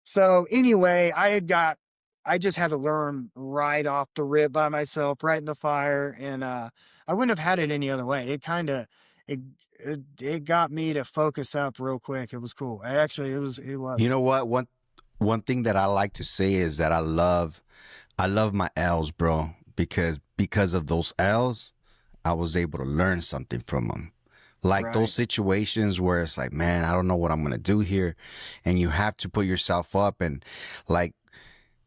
So anyway, I just had to learn right off the rip by myself, right in the fire. And I wouldn't have had it any other way. It, it got me to focus up real quick. It was cool. It was. You know what? One thing that I like to say is that I love my L's, bro, because of those L's, I was able to learn something from them. Like those Right. situations where it's like, man, I don't know what I'm gonna do here, and you have to put yourself up, and like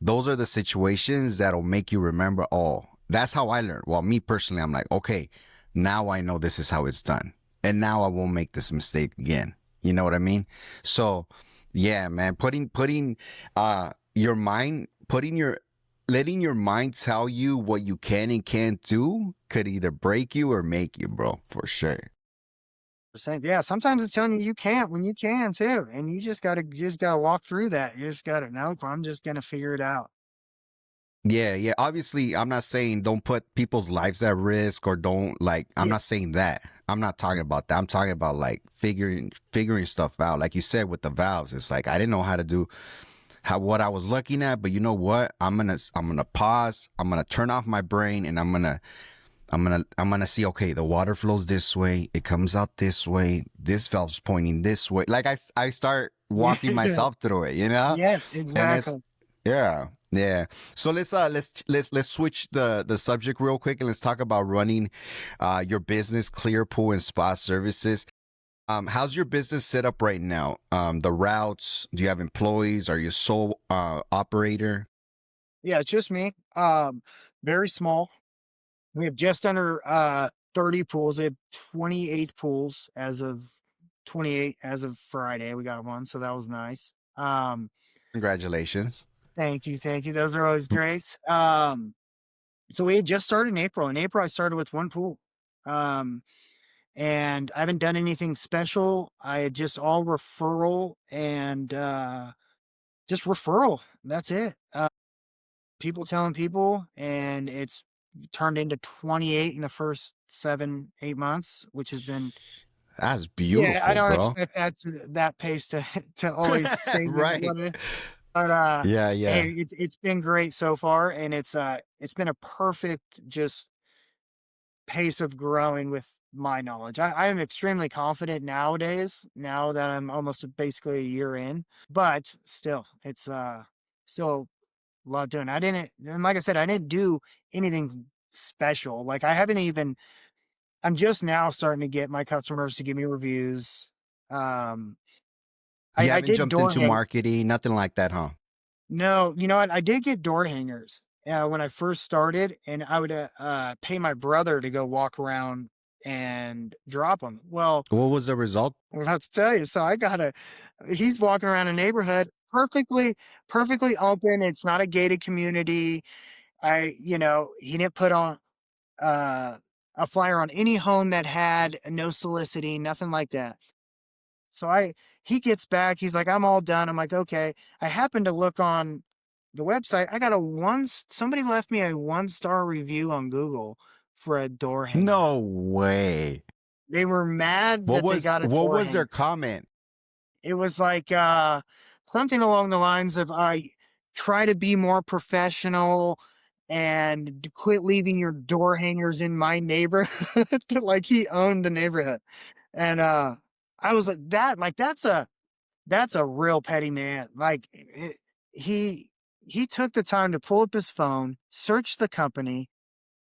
those are the situations that'll make you remember. Oh, that's how I learned. Well, me personally, I'm like, okay, now I know this is how it's done, and now I won't make this mistake again. You know what I mean? So, yeah, man, putting your mind, putting your letting your mind tell you what you can and can't do could either break you or make you, bro, for sure. Yeah, sometimes it's telling you you can't when you can too. And you just gotta walk through that. You just gotta, nope, I'm just gonna figure it out. Yeah, yeah. Obviously, I'm not saying don't put people's lives at risk or don't like I'm Yeah. not saying that. I'm not talking about that. I'm talking about like figuring stuff out. Like you said with the valves, it's like I didn't know how to do how what I was looking at, but you know what? I'm gonna pause. I'm gonna turn off my brain and I'm gonna see, okay, the water flows this way, it comes out this way, this valve's pointing this way. Like I start walking Yeah. myself through it, you know? Yes, And it's exactly. yeah, yeah. So let's switch the subject real quick and let's talk about running your business, Clear Pool and Spa Services. How's your business set up right now? The routes, do you have employees? Are you sole operator? Yeah, it's just me. Very small. We have just under 30 pools. We have 28 pools as of 28 as of Friday. We got one, so that was nice. Congratulations. Thank you, thank you. Those are always great. So we had just started in April. In April, I started with one pool. Um, and I haven't done anything special. I had just all referral and just referral. That's it. People telling people, and it's turned into 28 in the first 7, 8 months, which has been, That's yeah, I beautiful, don't bro. expect that pace to to always stay Right. what it, but Yeah, hey, yeah. it's been great so far, and it's been a perfect just pace of growing with my knowledge. I am extremely confident nowadays, now that I'm almost basically a year in, but still, it's still a lot doing. I didn't, and like I said, I didn't do anything special. Like I haven't even, I'm just now starting to get my customers to give me reviews. Um, You I haven't did jumped door into hang. marketing, nothing like that, huh? No, you know what? I did get door hangers when I first started, and I would pay my brother to go walk around and drop them. Well, What was the result? I'm about to tell you. So he's walking around a neighborhood perfectly open. It's not a gated community. He didn't put on uh, a flyer on any home that had no soliciting, nothing like that. So he gets back. He's like, I'm all done. I'm like, okay. I happened to look on the website, I got somebody left me a 1-star review on Google for a door hanger. No way. They were mad that they got a What door was their hanger. comment? It was like something along the lines of I try to be more professional and quit leaving your door hangers in my neighborhood. Like he owned the neighborhood. And I was like that's a real petty man. Like he he took the time to pull up his phone, search the company,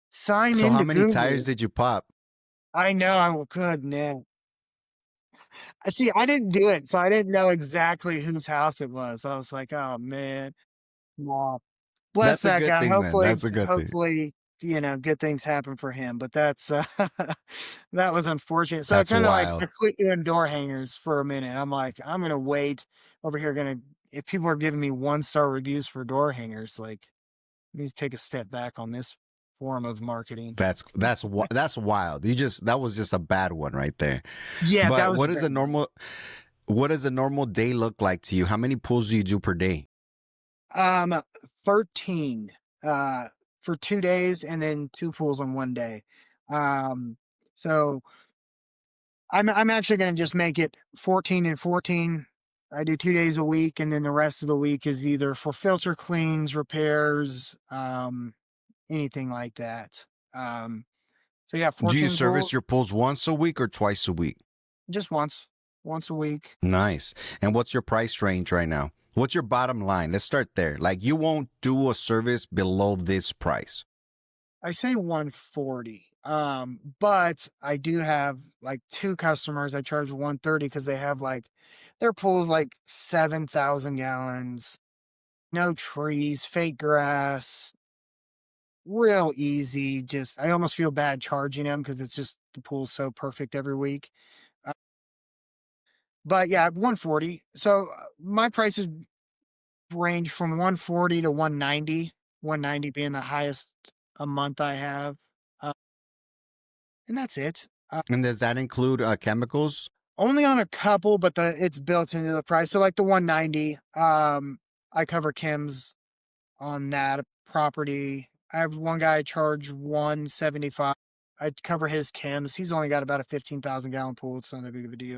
sign So how into many tires Google. did you pop? I know. I'm good, man. I see. I didn't do it, so I didn't know exactly whose house it was. I was like, oh man, no. Bless That's a that good guy. thing then. Hopefully, That's a good thing. hopefully, good things happen for him. But that's that was unfortunate. So I That's kind of like I wild. quit doing door hangers for a minute. I'm like, I'm gonna wait over here. If people are giving me 1-star reviews for door hangers, like, I need to take a step back on this form of marketing. That's wild. That was just a bad one right there. Yeah, that But was very what does a normal day look like to you? How many pulls do you do per day? 13 for 2 days and then 2 pools on 1 day. Um, so I'm actually gonna just make it 14 and 14. I do 2 days a week, and then the rest of the week is either for filter cleans, repairs, anything like that. So yeah, Do you 14 service pools your pulls once a week or twice a week? just once a week. Nice. And what's your price range right now? What's your bottom line? Let's start there. Like you won't do a service below this price. I say 140. But I do have like 2 customers. I charge 130 because they have like their pool's like 7,000 gallons, no trees, fake grass, real easy. Just I almost feel bad charging them because it's just the pool's so perfect every week. Uh, but yeah, 140. So my prices range from 140 to 190. 190 being the highest a month I have, uh, and that's it. And does that include chemicals? Only on a couple, but it's built into the price. So like the 190, I cover chems on that property. I have one guy charge 175. I cover his chems. He's only got about a 15,000 gallon pool. It's not that big of a deal.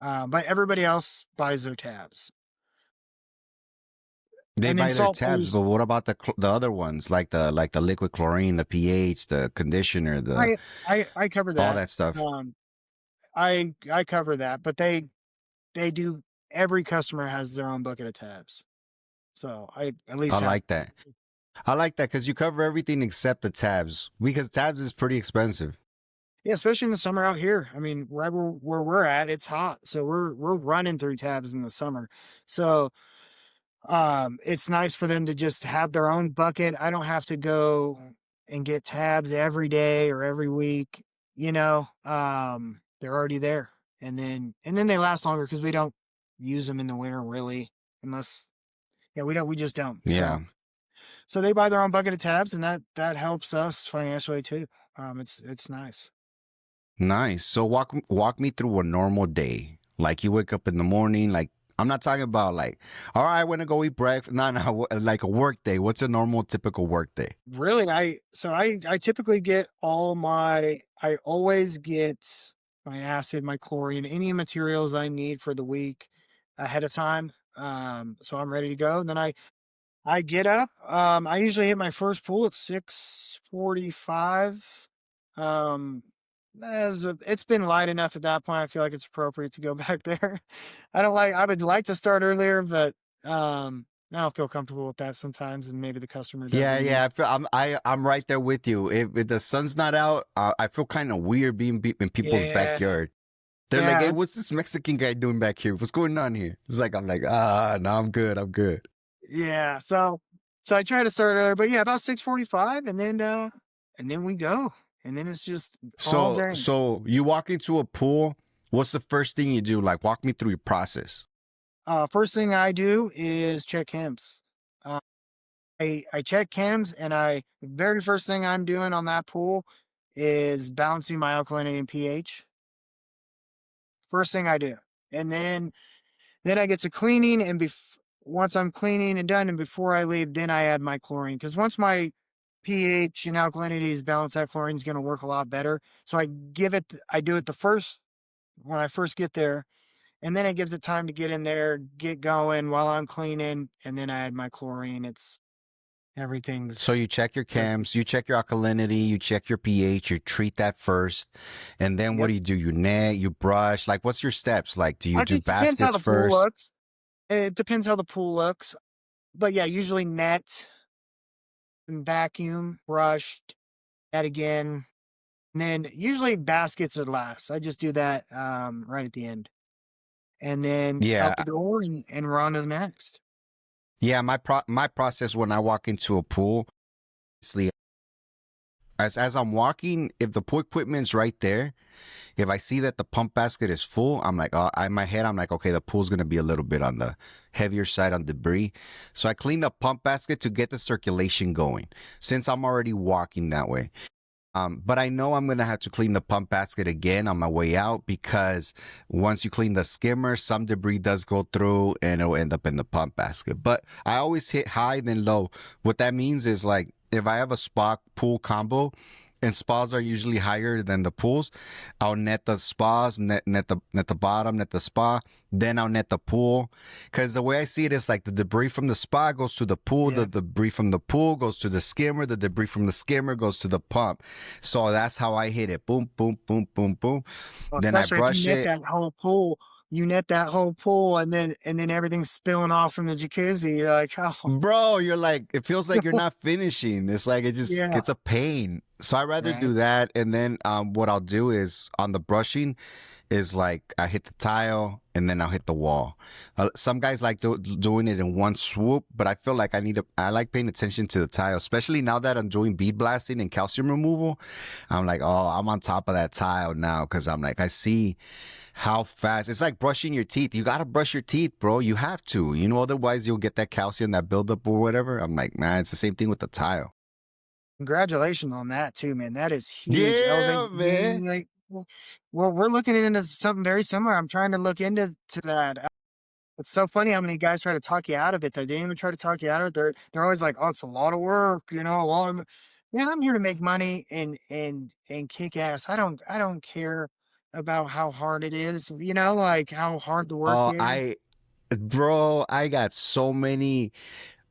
But everybody else buys their tabs. They And then buy their salt tabs, pools, but what about the other ones like the liquid chlorine, the pH, the conditioner, the I cover all that. that stuff? I cover that, but they do. Every customer has their own bucket of tabs. So I at I least have. like that. I like that because you cover everything except the tabs because tabs is pretty expensive. Yeah, especially in the summer out here. I mean, right where we're at, it's hot. So we're running through tabs in the summer. So it's nice for them to just have their own bucket. I don't have to go and get tabs every day or every week, you know. They're already there. And then they last longer because we don't use them in the winter really, unless yeah, we just don't. Yeah. So they buy their own bucket of tabs, and that helps us financially too. It's nice. Nice. So walk me through a normal day. Like you wake up in the morning. Like I'm not talking about like, all right, I want to go eat breakfast. No, no, like a work day. What's a normal, typical work day? Really, I typically get I always get my acid, my chlorine, any materials I need for the week ahead of time. So I'm ready to go. And then I get up. I usually hit my first pool at 6:45. Um, it's been light enough at that point. I feel like it's appropriate to go back there. I would like to start earlier, but I don't feel comfortable with that sometimes, and maybe the customer Yeah, doesn't yeah. either. I'm right there with you. If the sun's not out, I feel kind of weird being in people's Yeah, backyard. They're like, "Hey, yeah, what's this Mexican guy doing back here? What's going on here?" It's like I'm like, no, I'm good. I'm good. yeah. So I try to start earlier, but yeah, about 6:45, and then we go, and then it's just all day. So you walk into a pool. What's the first thing you do? Like, walk me through your process. First thing I do is check chems. Uh, I check chems, and the very first thing I'm doing on that pool is balancing my alkalinity and pH. First thing I do, and then I get to cleaning, and once I'm cleaning and done and before I leave, then I add my chlorine. Because once my pH and alkalinity is balanced, that chlorine is going to work a lot better. So I do it the first, when I first get there, and then it gives it time to get in there, get going while I'm cleaning, and then I add my chlorine. So Everything's you check your good. cams, you check your alkalinity, you check your pH, you treat that first, and then what Yep. do? You net, you brush. Like, what's your steps? Like, do you It do just depends how baskets the pool first? looks. It depends how the pool looks. But yeah, usually net and vacuum, brushed, net again. And then usually baskets are last. I just do that right at the end. And then Yeah, out the door and we're on to the next. yeah. My process when I walk into a pool, honestly, as I'm walking, if the pool equipment's right there, if I see that the pump basket is full, I'm like, oh, in my head, I'm like, okay, the pool's gonna be a little bit on the heavier side on debris. So I clean the pump basket to get the circulation going, since I'm already walking that way. But I know I'm gonna have to clean the pump basket again on my way out, because once you clean the skimmer, some debris does go through and it'll end up in the pump basket. But I always hit high then low. What that means is, like, if I have a spa pool combo and spas are usually higher than the pools, I'll net the spas, net the bottom, net the spa, then I'll net the pool. Because the way I see it is like the debris from the spa goes to the pool, Yeah. the debris from the pool goes to the skimmer, the debris from the skimmer goes to the pump. So that's how I hit it. Boom, boom, boom, boom, boom. Well, Then I especially if you brush net it. that whole pool, and then everything's spilling off from the jacuzzi. You're like, oh Bro, you're like, it feels like you're not finishing. It's like, it just yeah. gets a pain. So I rather Right. do that. And then what I'll do is on the brushing is like I hit the tile and then I'll hit the wall. Some guys like doing it in one swoop, but I feel like I like paying attention to the tile, especially now that I'm doing bead blasting and calcium removal. I'm like, oh, I'm on top of that tile now, because I'm like, I see how fast it's like brushing your teeth. You got to brush your teeth, bro. You have to, otherwise you'll get that calcium, that buildup or whatever. I'm like, man, it's the same thing with the tile. Congratulations on that too, man. That is huge. Yeah, Elevate the man. game. Like, well, we're looking into something very similar. I'm trying to look into that. It's so funny how many guys try to talk you out of it. They didn't even try to talk you out of it. They're always like, "Oh, it's a lot of work, a lot of." Man, I'm here to make money and kick ass. I don't care about how hard it is. Like how hard the work Oh, is. bro, I got so many.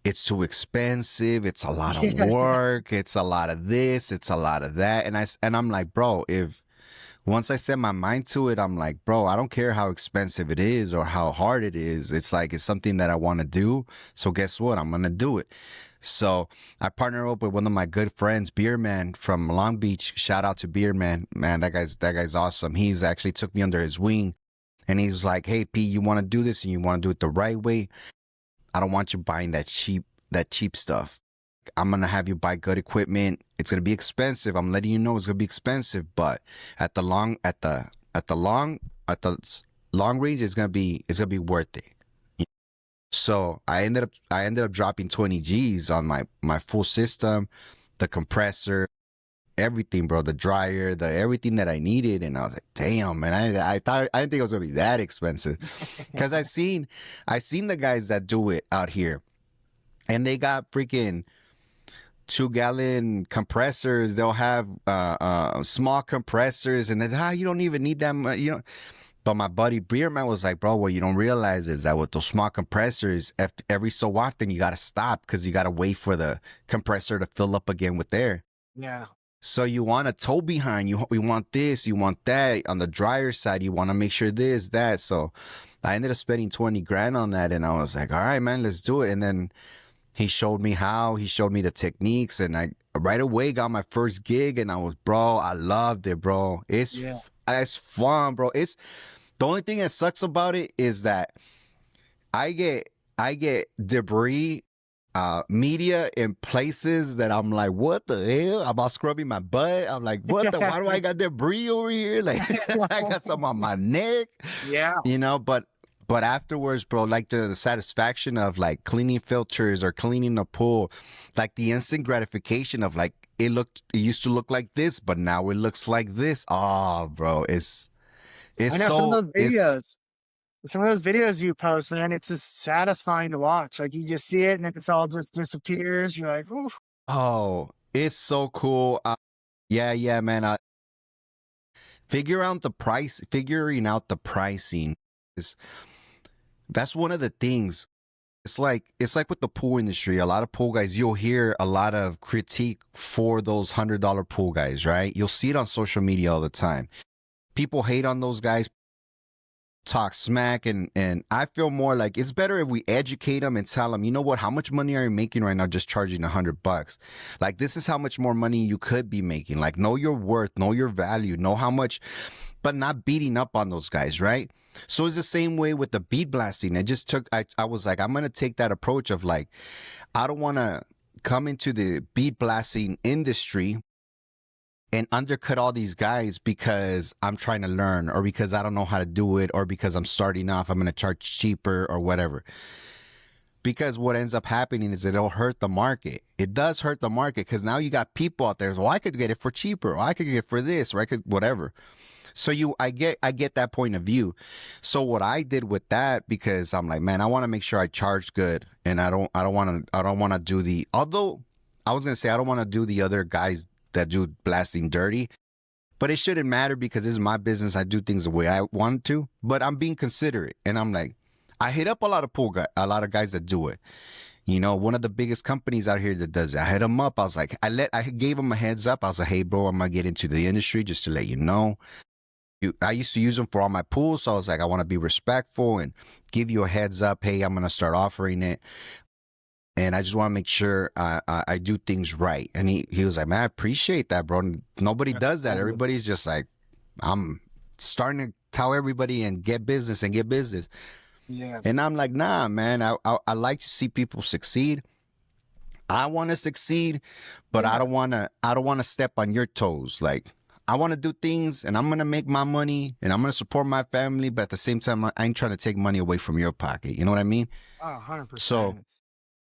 It's too expensive. It's a lot of Yeah, work. It's a lot of this. It's a lot of that. And I'm like, bro, if once I set my mind to it, I'm like, bro, I don't care how expensive it is or how hard it is. It's like, it's something that I want to do. So guess what? I'm going to do it. So I partner up with one of my good friends, Beer Man from Long Beach. Shout out to Beer Man. Man, that guy's awesome. He's actually took me under his wing, and he was like, hey, P, you want to do this and you want to do it the right way. I don't want you buying that cheap stuff. I'm gonna have you buy good equipment. It's gonna be expensive. I'm letting you know it's gonna be expensive, but at the long range, it's gonna be worth it. So I ended up dropping 20 G's on my full system, the compressor, everything, bro, the dryer, the everything that I needed, and I was like, damn, man, I didn't think it was gonna be that expensive, because I seen the guys that do it out here, and they got freaking 2-gallon compressors. They'll have small compressors, and then you don't even need that much, But my buddy Beerman was like, bro, what you don't realize is that with those small compressors, every so often you gotta stop, because you gotta wait for the compressor to fill up again with air. yeah. So you want a tow behind, you want this, you want that. On the dryer side, you want to make sure this, that. So I ended up spending 20 grand on that, and I was like, all right, man, let's do it. And then he showed me the techniques, and I right away got my first gig, and I loved it, bro. Yeah. It's fun, bro. It's the only thing that sucks about it is that I get debris, media in places that I'm like, what the hell? I'm all scrubbing my butt. I'm like, why do I got debris over here? Like, I got some on my neck, Yeah. but afterwards, bro, like the satisfaction of like cleaning filters or cleaning a pool, like the instant gratification of like, it used to look like this, but now it looks like this. Oh, bro, I know some of those videos. some of those videos you post, man, it's just satisfying to watch. Like you just see it and then it's all just disappears. You're like, ooh. Oh, it's so cool. Yeah, man. Figuring out the pricing is that's one of the things. It's like with the pool industry. A lot of pool guys, you'll hear a lot of critique for those $100 pool guys, right? You'll see it on social media all the time. People hate on those guys, talk smack, and I feel more like it's better if we educate them and tell them, you know what, how much money are you making right now just charging $100? Like, this is how much more money you could be making. Like, know your worth, know your value, know how much, but not beating up on those guys, right? So it's the same way with the bead blasting. I was like, I'm going to take that approach of like, I don't want to come into the bead blasting industry and undercut all these guys because I'm trying to learn, or because I don't know how to do it, or because I'm starting off, I'm going to charge cheaper or whatever. Because what ends up happening is it'll hurt the market. It does hurt the market because now you got people out there. Well, I could get it for cheaper, or I could get it for this, or I could whatever. So I get that point of view. So what I did with that, because I'm like, man, I want to make sure I charge good, and I don't want to do the, although I was gonna say I don't want to do the other guys that do blasting dirty, but it shouldn't matter because this is my business. I do things the way I want to, but I'm being considerate, and I'm like, I hit up a lot of guys that do it. You know, one of the biggest companies out here that does it. I hit them up. I was like, I gave them a heads up. I was like, hey, bro, I'm gonna get into the industry just to let you know. I used to use them for all my pools, so I was like, I want to be respectful and give you a heads up. Hey, I'm going to start offering it, and I just want to make sure I do things right. And he was like, man, I appreciate that, bro. Nobody does that. Everybody's just like, I'm starting to tell everybody and get business. Yeah. And I'm like, nah, man, I like to see people succeed. I want to succeed, but I don't want to step on your toes. Like, I want to do things, and I'm going to make my money, and I'm going to support my family, but at the same time, I ain't trying to take money away from your pocket. You know what I mean? Oh, 100%.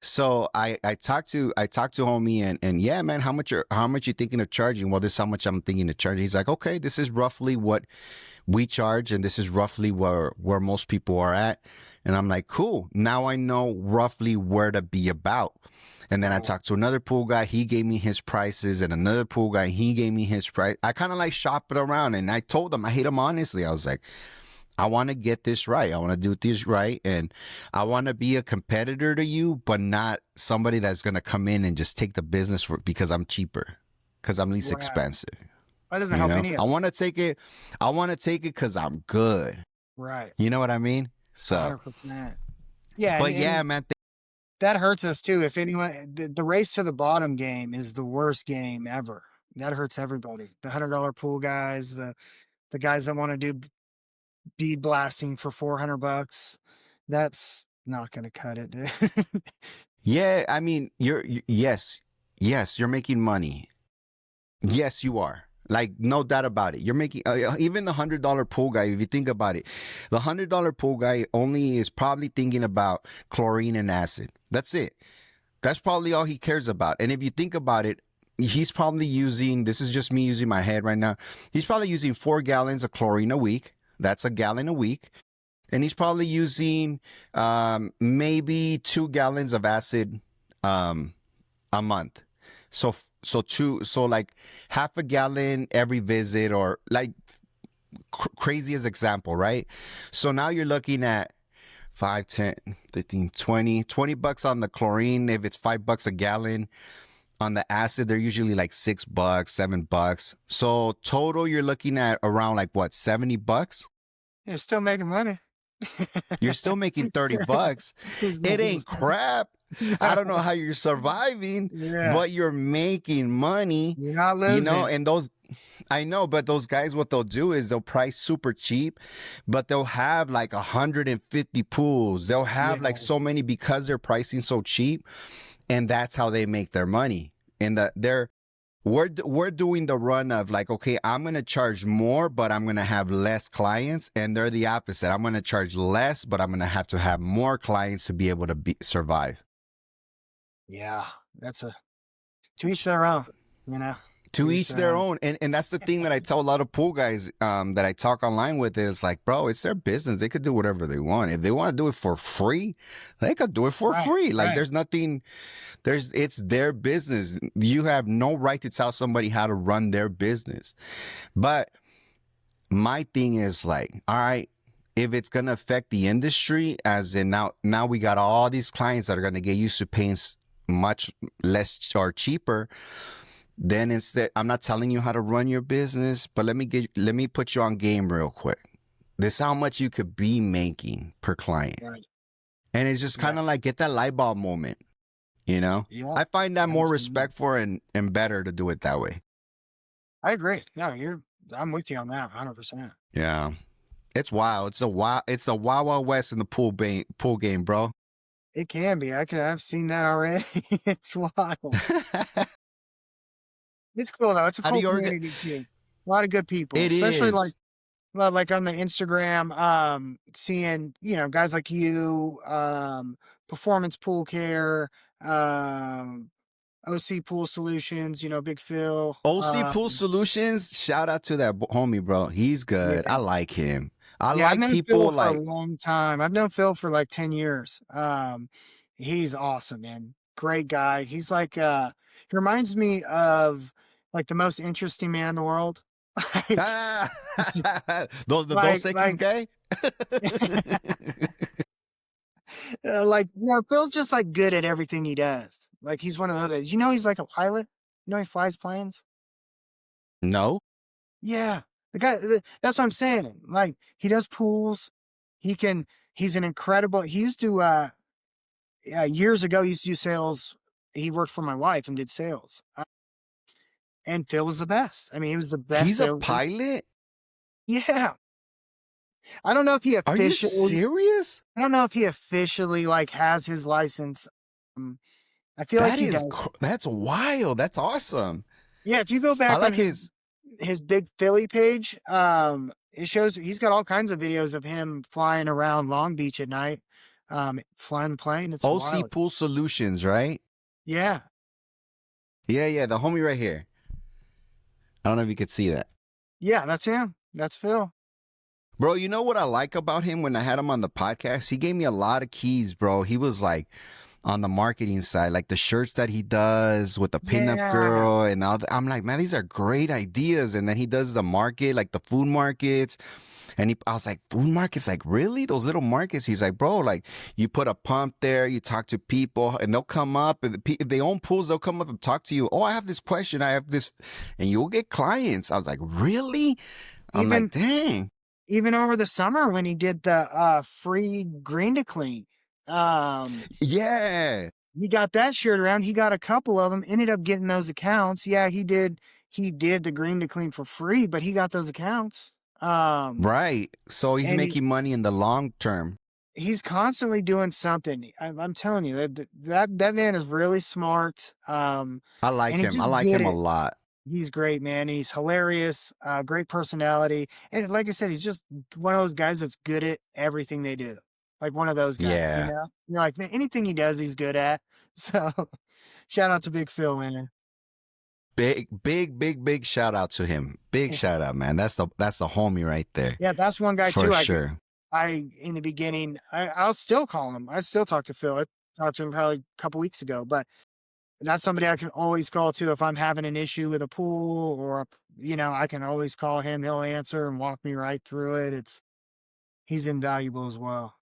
So I talked to homie, and yeah, man, how much you thinking of charging? Well, this is how much I'm thinking of charging. He's like, okay, this is roughly what we charge, and this is roughly where most people are at. And I'm like, cool. Now I know roughly where to be about. And then I talked to another pool guy. He gave me his prices, and another pool guy, he gave me his price. I kind of like shop it around, and I told him, I hate him honestly. I was like, I want to get this right. I want to do this right. And I want to be a competitor to you, but not somebody that's going to come in and just take the business because I'm cheaper, because I'm least expensive. That doesn't help any of I want to take it. I want to take it because I'm good. Right. You know what I mean? So 100%. Yeah. But yeah, man. That hurts us too. If anyone, the race to the bottom game is the worst game ever. That hurts everybody. The $100 pool guys, the guys that want to do bead blasting for $400. That's not going to cut it, dude. Yeah, I mean, yes, you're making money. Yes, you are. Like, no doubt about it. You're making, even the $100 pool guy, if you think about it, the $100 pool guy only is probably thinking about chlorine and acid. That's it. That's probably all he cares about. And if you think about it, he's probably using, this is just me using my head right now, he's probably using 4 gallons of chlorine a week. That's a gallon a week. And he's probably using maybe 2 gallons of acid a month. So like half a gallon every visit, or like craziest example, right? So now you're looking at 5, 10, 15, 20 bucks on the chlorine. If it's $5 a gallon on the acid, they're usually like $6, $7. So total, you're looking at around like what, $70? You're still making money. You're still making $30. It ain't crap. I don't know how you're surviving, but you're making money. You're not losing. You know, and those, I know, but those guys, what they'll do is they'll price super cheap, but they'll have like 150 pools. They'll have like so many because they're pricing so cheap, and that's how they make their money. And we're doing the run of like, okay, I'm going to charge more, but I'm going to have less clients. And they're the opposite. I'm going to charge less, but I'm going to have more clients to be able to survive. Yeah, that's to each their own, you know? To It's, each their own. And that's the thing that I tell a lot of pool guys that I talk online with is like, bro, it's their business. They could do whatever they want. If they want to do it for free, they could do it for right, free. Like right. there's nothing, it's their business. You have no right to tell somebody how to run their business. But my thing is like, all right, if it's going to affect the industry, as in now we got all these clients that are going to get used to paying much less or cheaper, then instead, I'm not telling you how to run your business, but let me put you on game real quick. This is how much you could be making per client. Right. And it's just kind of like get that light bulb moment, you know? Yeah, I find that more absolutely. respectful and better to do it that way. I agree. No, I'm with you on that 100%. Yeah. It's wild. It's the wild west in the pool game, bro. It can be. I've seen that already. It's wild. It's cool though. It's a How do cool you community too. A lot of good people, It especially is. like on the Instagram, seeing, guys like you, Performance Pool Care, OC Pool Solutions, Big Phil. OC Pool Solutions, shout out to that homie, bro. He's good. Yeah. I like him. I I've like known people Phil like for a long time. I've known Phil for like 10 years. He's awesome, man. Great guy. He's like, he reminds me of like the most interesting man in the world. those Like, seconds guy. Phil's just like good at everything he does. Like he's one of those, he's like a pilot. He flies planes. No. Yeah. The guy, that's what I'm saying. Like he does pools. He's an incredible, he used to, years ago, he used to do sales. He worked for my wife and did sales. And Phil was the best. I mean, he was the best. He's a pilot? Yeah. I don't know if he officially. Are you serious? I don't know if he officially like has his license. I feel like he does. That's wild. That's awesome. Yeah, if you go back I like on his Big Philly page, it shows he's got all kinds of videos of him flying around Long Beach at night, flying the plane. It's OC wild. Pool Solutions, right? Yeah. Yeah, the homie right here. I don't know if you could see that. Yeah, that's him. That's Phil. Bro, you know what I like about him when I had him on the podcast? He gave me a lot of keys, bro. He was like on the marketing side, like the shirts that he does with the pinup girl and all that. I'm like, man, these are great ideas. And then he does the market, like the food markets. And I was like, food markets, like really? Those little markets? He's like, bro, like you put a pump there, you talk to people and they'll come up. And if they own pools, they'll come up and talk to you. Oh, I have this question. I have this. And you'll get clients. I was like, really? I'm like, dang. Even over the summer when he did the free green to clean. Yeah. He got that shirt around. He got a couple of them, ended up getting those accounts. Yeah, he did the green to clean for free, but he got those accounts. Right. So he's making money in the long term. He's constantly doing something. I'm telling you, that man is really smart. I like him. I like him a lot. He's great, man. He's hilarious, great personality. And like I said, he's just one of those guys that's good at everything they do. Like one of those guys, Yeah. You're like, man, anything he does, he's good at. So shout out to Big Phil, man. Big shout out to him. Big shout out, man. That's the homie right there. Yeah, that's one guy for too. Sure. I in the beginning, I'll still call him. I still talk to Phil. I talked to him probably a couple weeks ago, but that's somebody I can always call to if I'm having an issue with a pool or, I can always call him. He'll answer and walk me right through it. He's invaluable as well.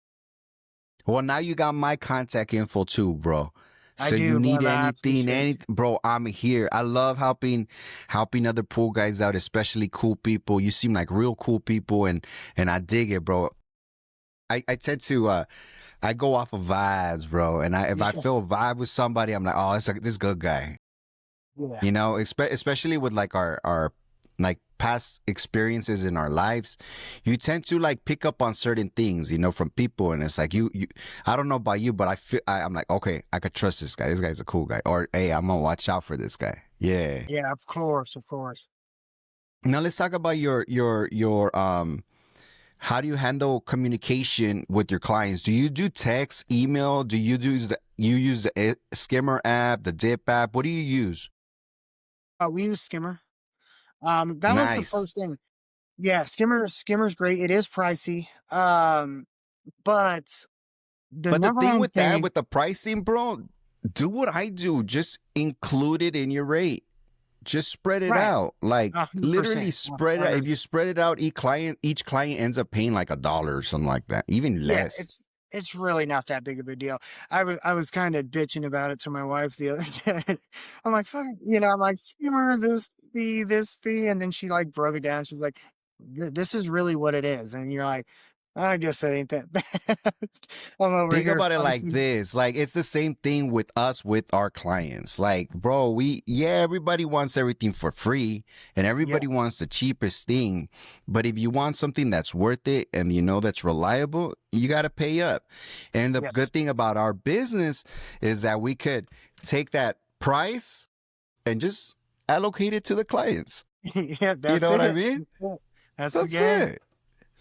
Well, now you got my contact info too, bro. So you need anything, bro, I'm here. I love helping other pool guys out, especially cool people. You seem like real cool people and I dig it, bro. I tend to I go off of vibes, bro. And if I feel a vibe with somebody, I'm like, oh, this good guy. Yeah. Especially with like our like past experiences in our lives, you tend to like pick up on certain things, from people. And it's like you I don't know about you, but I'm like, okay, I could trust this guy. This guy's a cool guy. Or, hey, I'm gonna watch out for this guy. Yeah. Yeah, of course. Now let's talk about your how do you handle communication with your clients? Do you do text, email? Do you use the Skimmer app, the Dip app? What do you use? We use Skimmer. That was the Nice. first thing. Yeah, Skimmer's great. It is pricey. But the But the number thing one with that, thing, with the pricing, bro, do what I do. Just include it in your rate. Just spread it right? out. Like literally 100%. spread it out. If you spread it out, each client ends up paying like $1 or something like that, even Yeah, less. it's really not that big of a deal. I was kind of bitching about it to my wife the other day. I'm like, fuck, I'm like, Skimmer, this fee, and then she like broke it down. She's like, this is really what it is, and you're like, I guess that ain't that bad. I'm over Think here, about it like obviously. this. Like it's the same thing with us with our clients. Like, bro, everybody wants everything for free and Yeah, everybody wants the cheapest thing. But if you want something that's worth it and you know that's reliable, you got to pay up. And the yes, good thing about our business is that we could take that price and just allocate it to the clients. yeah, You that's know what I it. mean? That's the That's game. it.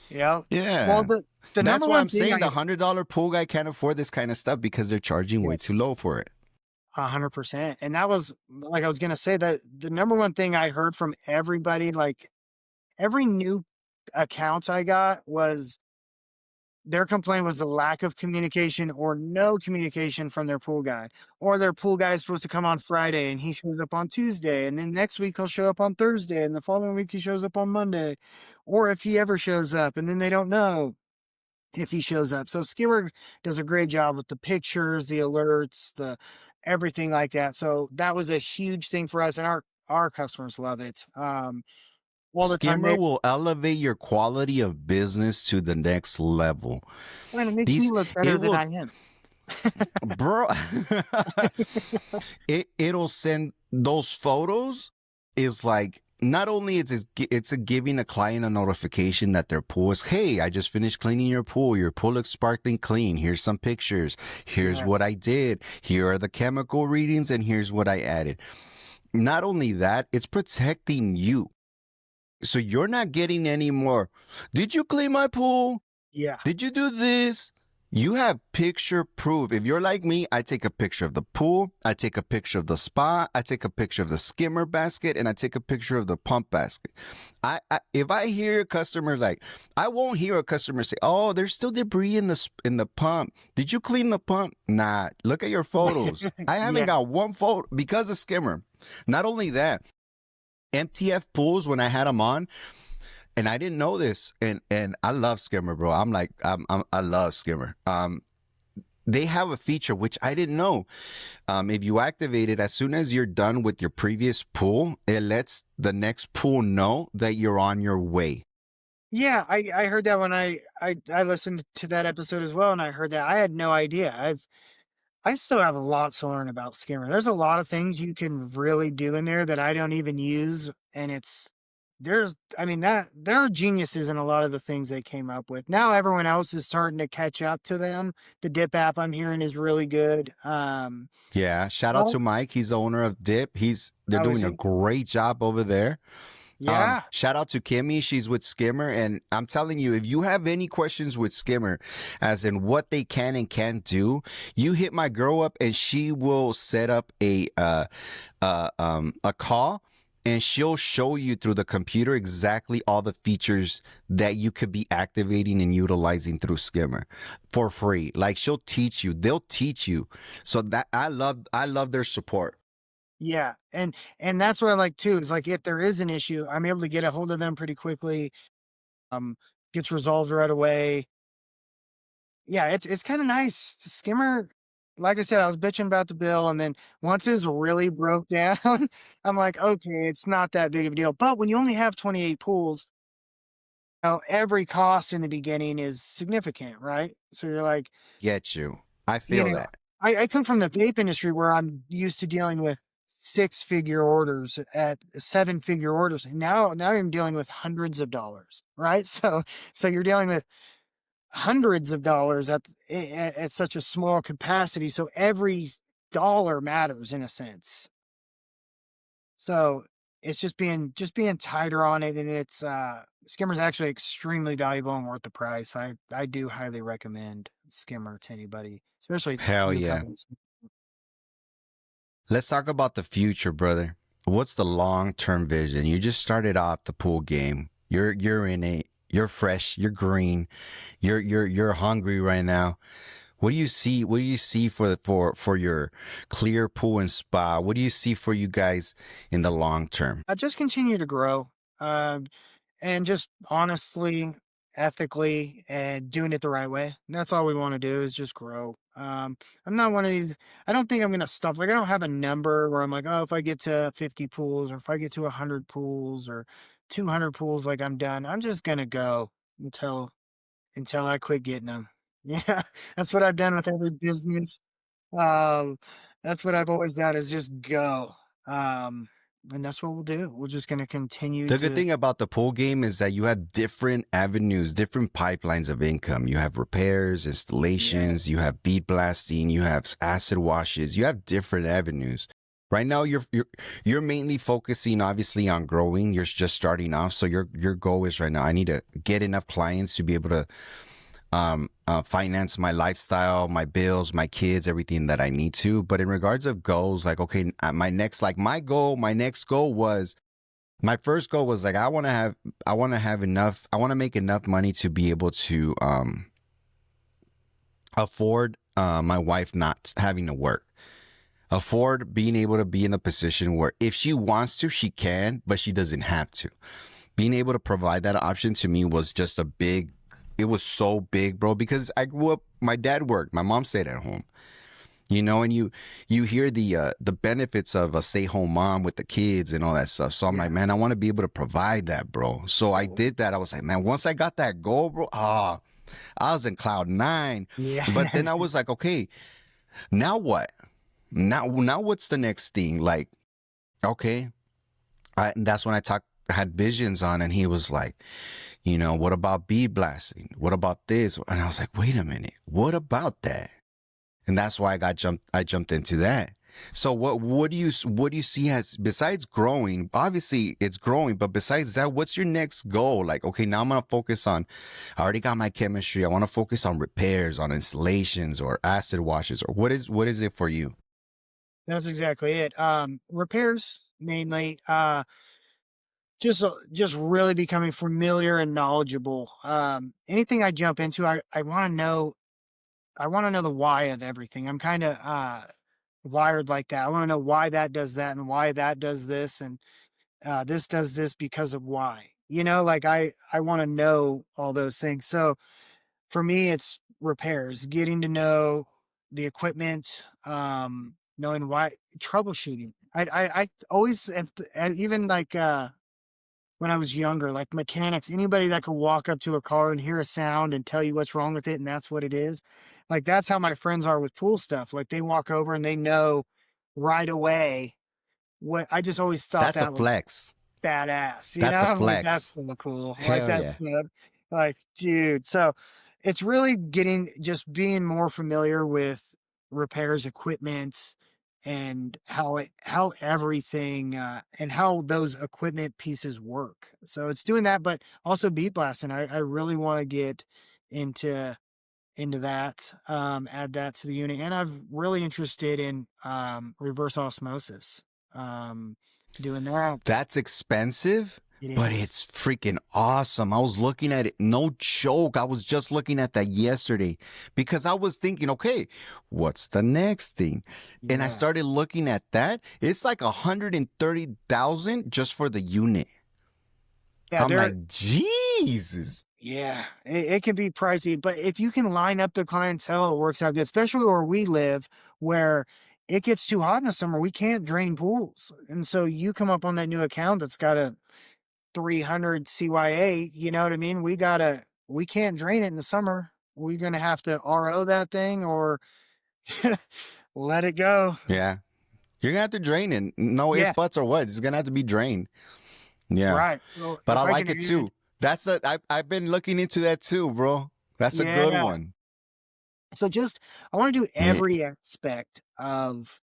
Yeah. Well, Yeah. the That's number why one I'm thing saying I the $100 pool guy can't afford this kind of stuff because they're charging way too yes. low for it. 100%. And that was like I was gonna say that the number one thing I heard from everybody, like every new account I got was their complaint was the lack of communication or no communication from their pool guy. Or their pool guy is supposed to come on Friday and he shows up on Tuesday. And then next week he'll show up on Thursday. And the following week he shows up on Monday. Or if he ever shows up and then they don't know if he shows up. So Skimmer does a great job with the pictures, the alerts, the everything like that. So that was a huge thing for us, and our customers love it. All the time Skimmer they will elevate your quality of business to the next level. and it makes me These look better it than will I am. bro it'll send those photos is like not only it's a giving a client a notification that their pool is, hey, I just finished cleaning your pool looks sparkling clean, here's some pictures, here's what Yes. I did, here are the chemical readings, and here's what I added. Not only that, it's protecting you. So you're not getting any more, did you clean my pool, Yeah. did you do this? You have picture proof. If you're like me, I take a picture of the pool, I take a picture of the spa, I take a picture of the skimmer basket, and I take a picture of the pump basket. If I hear a customer like, I won't hear a customer say, "Oh, there's still debris in the pump. Did you clean the pump?" Nah, look at your photos. I haven't Yeah. got one photo because of skimmer. Not only that, MTF pools when I had them on, and I didn't know this, and I love Skimmer, bro. I love Skimmer. They have a feature which I didn't know. If you activate it, as soon as you're done with your previous pool, it lets the next pool know that you're on your way. Yeah, I heard that when I listened to that episode as well, and I heard that I had no idea. I still have a lot to learn about Skimmer. There's a lot of things you can really do in there that I don't even use, and I mean that there are geniuses in a lot of the things they came up with. Now everyone else is starting to catch up to them. The Dip app I'm hearing is really good. Yeah, shout out to Oh, Mike. He's the owner of Dip. They're how is doing a he? great job over there. Yeah, Shout out to Kimmy. She's with Skimmer. And I'm telling you, if you have any questions with Skimmer, as in what they can and can't do, you hit my girl up and she will set up a call, and she'll show you through the computer exactly all the features that you could be activating and utilizing through Skimmer for free. Like they'll teach you. So that I love their support. yeah, and that's what I like too. Is like if there is an issue, I'm able to get a hold of them pretty quickly. Um, Gets resolved right away. Yeah, it's kind of nice. Skimmer, like I said, I was bitching about the bill, and then once it's really broke down, I'm like, okay, it's not that big of a deal. But when you only have 28 pools, every cost in the beginning is significant, right? So you're like, Get you. I you feel know, that. I come from the vape industry where I'm used to dealing with six-figure orders at seven-figure orders. And now I'm dealing with hundreds of dollars, right? So you're dealing with hundreds of dollars at such a small capacity. So every dollar matters in a sense. So it's just being tighter on it, and it's Skimmer's actually extremely valuable and worth the price. I do highly recommend Skimmer to anybody, especially Hell yeah. newcomers. Let's talk about the future, brother. what's the long-term vision? You just started off the pool game. You're in it. You're fresh. You're green. You're hungry right now. What do you see? What do you see for your clear pool and spa? What do you see for you guys in the long term? I just continue to grow, and just honestly, ethically, and doing it the right way. That's all we want to do is just grow. I'm not one of these. I don't think I'm gonna stop. Like I don't have a number where I'm like, oh, if I get to 50 pools, or if I get to 100 pools, or 200 pools, like I'm done. I'm just gonna go until I quit getting them. Yeah, that's what I've done with every business. Um, that's what I've always done is just go. Um, and that's what we'll do. We're just gonna continue The good to thing about the pool game is that you have different avenues, different pipelines of income. You have repairs, installations, you have bead blasting, you have acid washes, you have different avenues. Right now, you're mainly focusing obviously on growing. You're just starting off, so your goal is right now. I need to get enough clients to be able to finance my lifestyle, my bills, my kids, everything that I need to. But in regards of goals, like okay, my next goal was my first goal was like I want to have enough, I want to make enough money to be able to afford my wife not having to work. Afford being able to be in the position where if she wants to, she can, but she doesn't have to. Being able to provide that option to me was just it was so big, bro, because I grew up, my dad worked, my mom stayed at home. And you hear the benefits of a stay-home mom with the kids and all that stuff. So I'm like, man, I want to be able to provide that, bro. So I did that. I was like, man, once I got that goal, bro, I was in cloud nine. yeah. But then I was like, okay, now what? Now what's the next thing? Like, okay, and that's when had visions on, and he was like, what about bead blasting? What about this? And I was like, wait a minute, what about that? And that's why I jumped into that. So what do you see as, besides growing? Obviously it's growing, but besides that, what's your next goal? Like, okay, now I'm gonna focus on, I already got my chemistry. I want to focus on repairs, on installations, or acid washes, or what is it for you? That's exactly it. Repairs mainly. Just really becoming familiar and knowledgeable. Anything I jump into, I want to know. I want to know the why of everything. I'm kind of wired like that. I want to know why that does that and why that does this and this does this because of why. Like I want to know all those things. So for me, it's repairs, getting to know the equipment, knowing why, troubleshooting. I always and even like when I was younger, like mechanics, anybody that could walk up to a car and hear a sound and tell you what's wrong with it, and that's what it is. Like that's how my friends are with pool stuff. Like they walk over and they know right away what. I just always thought That's a that was flex. badass. That's a I'm like, that's flex. so cool. Like Hell yeah. that's like, dude. So it's really just being more familiar with repairs, equipment, and how everything and how those equipment pieces work. So it's doing that, but also beat blasting. I really want to get into that, add that to the unit, and I'm really interested in reverse osmosis. Um, doing that. That's expensive, It but is. it's freaking awesome. I was looking at it, no joke. I was just looking at that yesterday because I was thinking, okay, what's the next thing? And I Yeah. started looking at that. It's like 130,000 just for the unit. Yeah, I'm like, Jesus. yeah, it can be pricey, but if you can line up the clientele, it works out good, especially where we live, where it gets too hot in the summer. We can't drain pools. And so you come up on that new account that's got a 300 CYA, you know what I mean? We can't drain it in the summer. We're going to have to RO that thing or let it go. Yeah. You're going to have to drain it. No if, Yeah, buts, or what. It's going to have to be drained. Yeah. right. Well, But if I I like can it add, too. I've been looking into that too, bro. That's a good yeah. one. So I want to do Yeah. every aspect of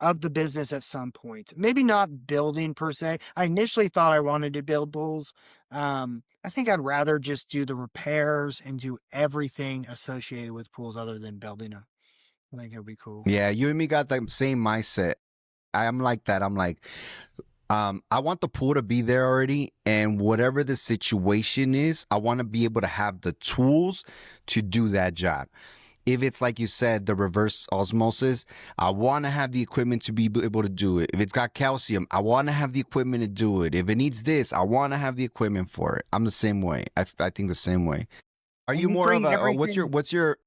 the business at some point. Maybe not building per se. I initially thought I wanted to build pools. I think I'd rather just do the repairs and do everything associated with pools other than building them. I think it would be cool. Yeah, you and me got the same mindset. I'm like that. I'm like, I want the pool to be there already, and whatever the situation is, I want to be able to have the tools to do that job. If it's like you said, the reverse osmosis, I want to have the equipment to be able to do it. If it's got calcium, I want to have the equipment to do it. If it needs this, I want to have the equipment for it. I'm the same way. I think the same way. Are And you you more of bring a what's your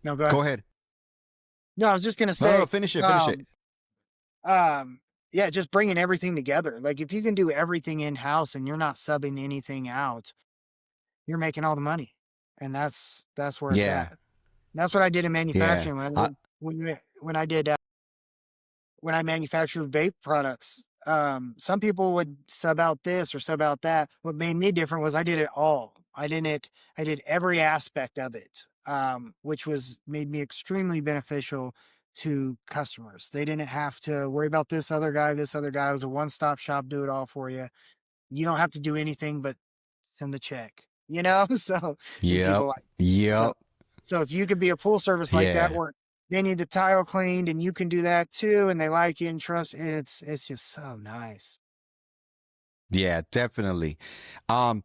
No, go ahead. go ahead. No, I was just gonna No, say, no, finish it. Finish it. yeah, just bringing everything together. Like if you can do everything in house and you're not subbing anything out, you're making all the money, and that's where it's Yeah. at. That's what I did in Yeah. manufacturing I, when I did when I manufactured vape products. Some people would sub out this or sub out that. What made me different was I did it all. I did every aspect of it, which was made me extremely beneficial to customers. They didn't have to worry about this other guy. This other guy was a one-stop shop, do it all for you. You don't have to do anything but send the check, you know? So, and yep. people like, so, Yep. so if you could be a full service like that Yeah. where they need the tile cleaned and you can do that too, and they like you and trust, and it's just so nice. Yeah, definitely. Now,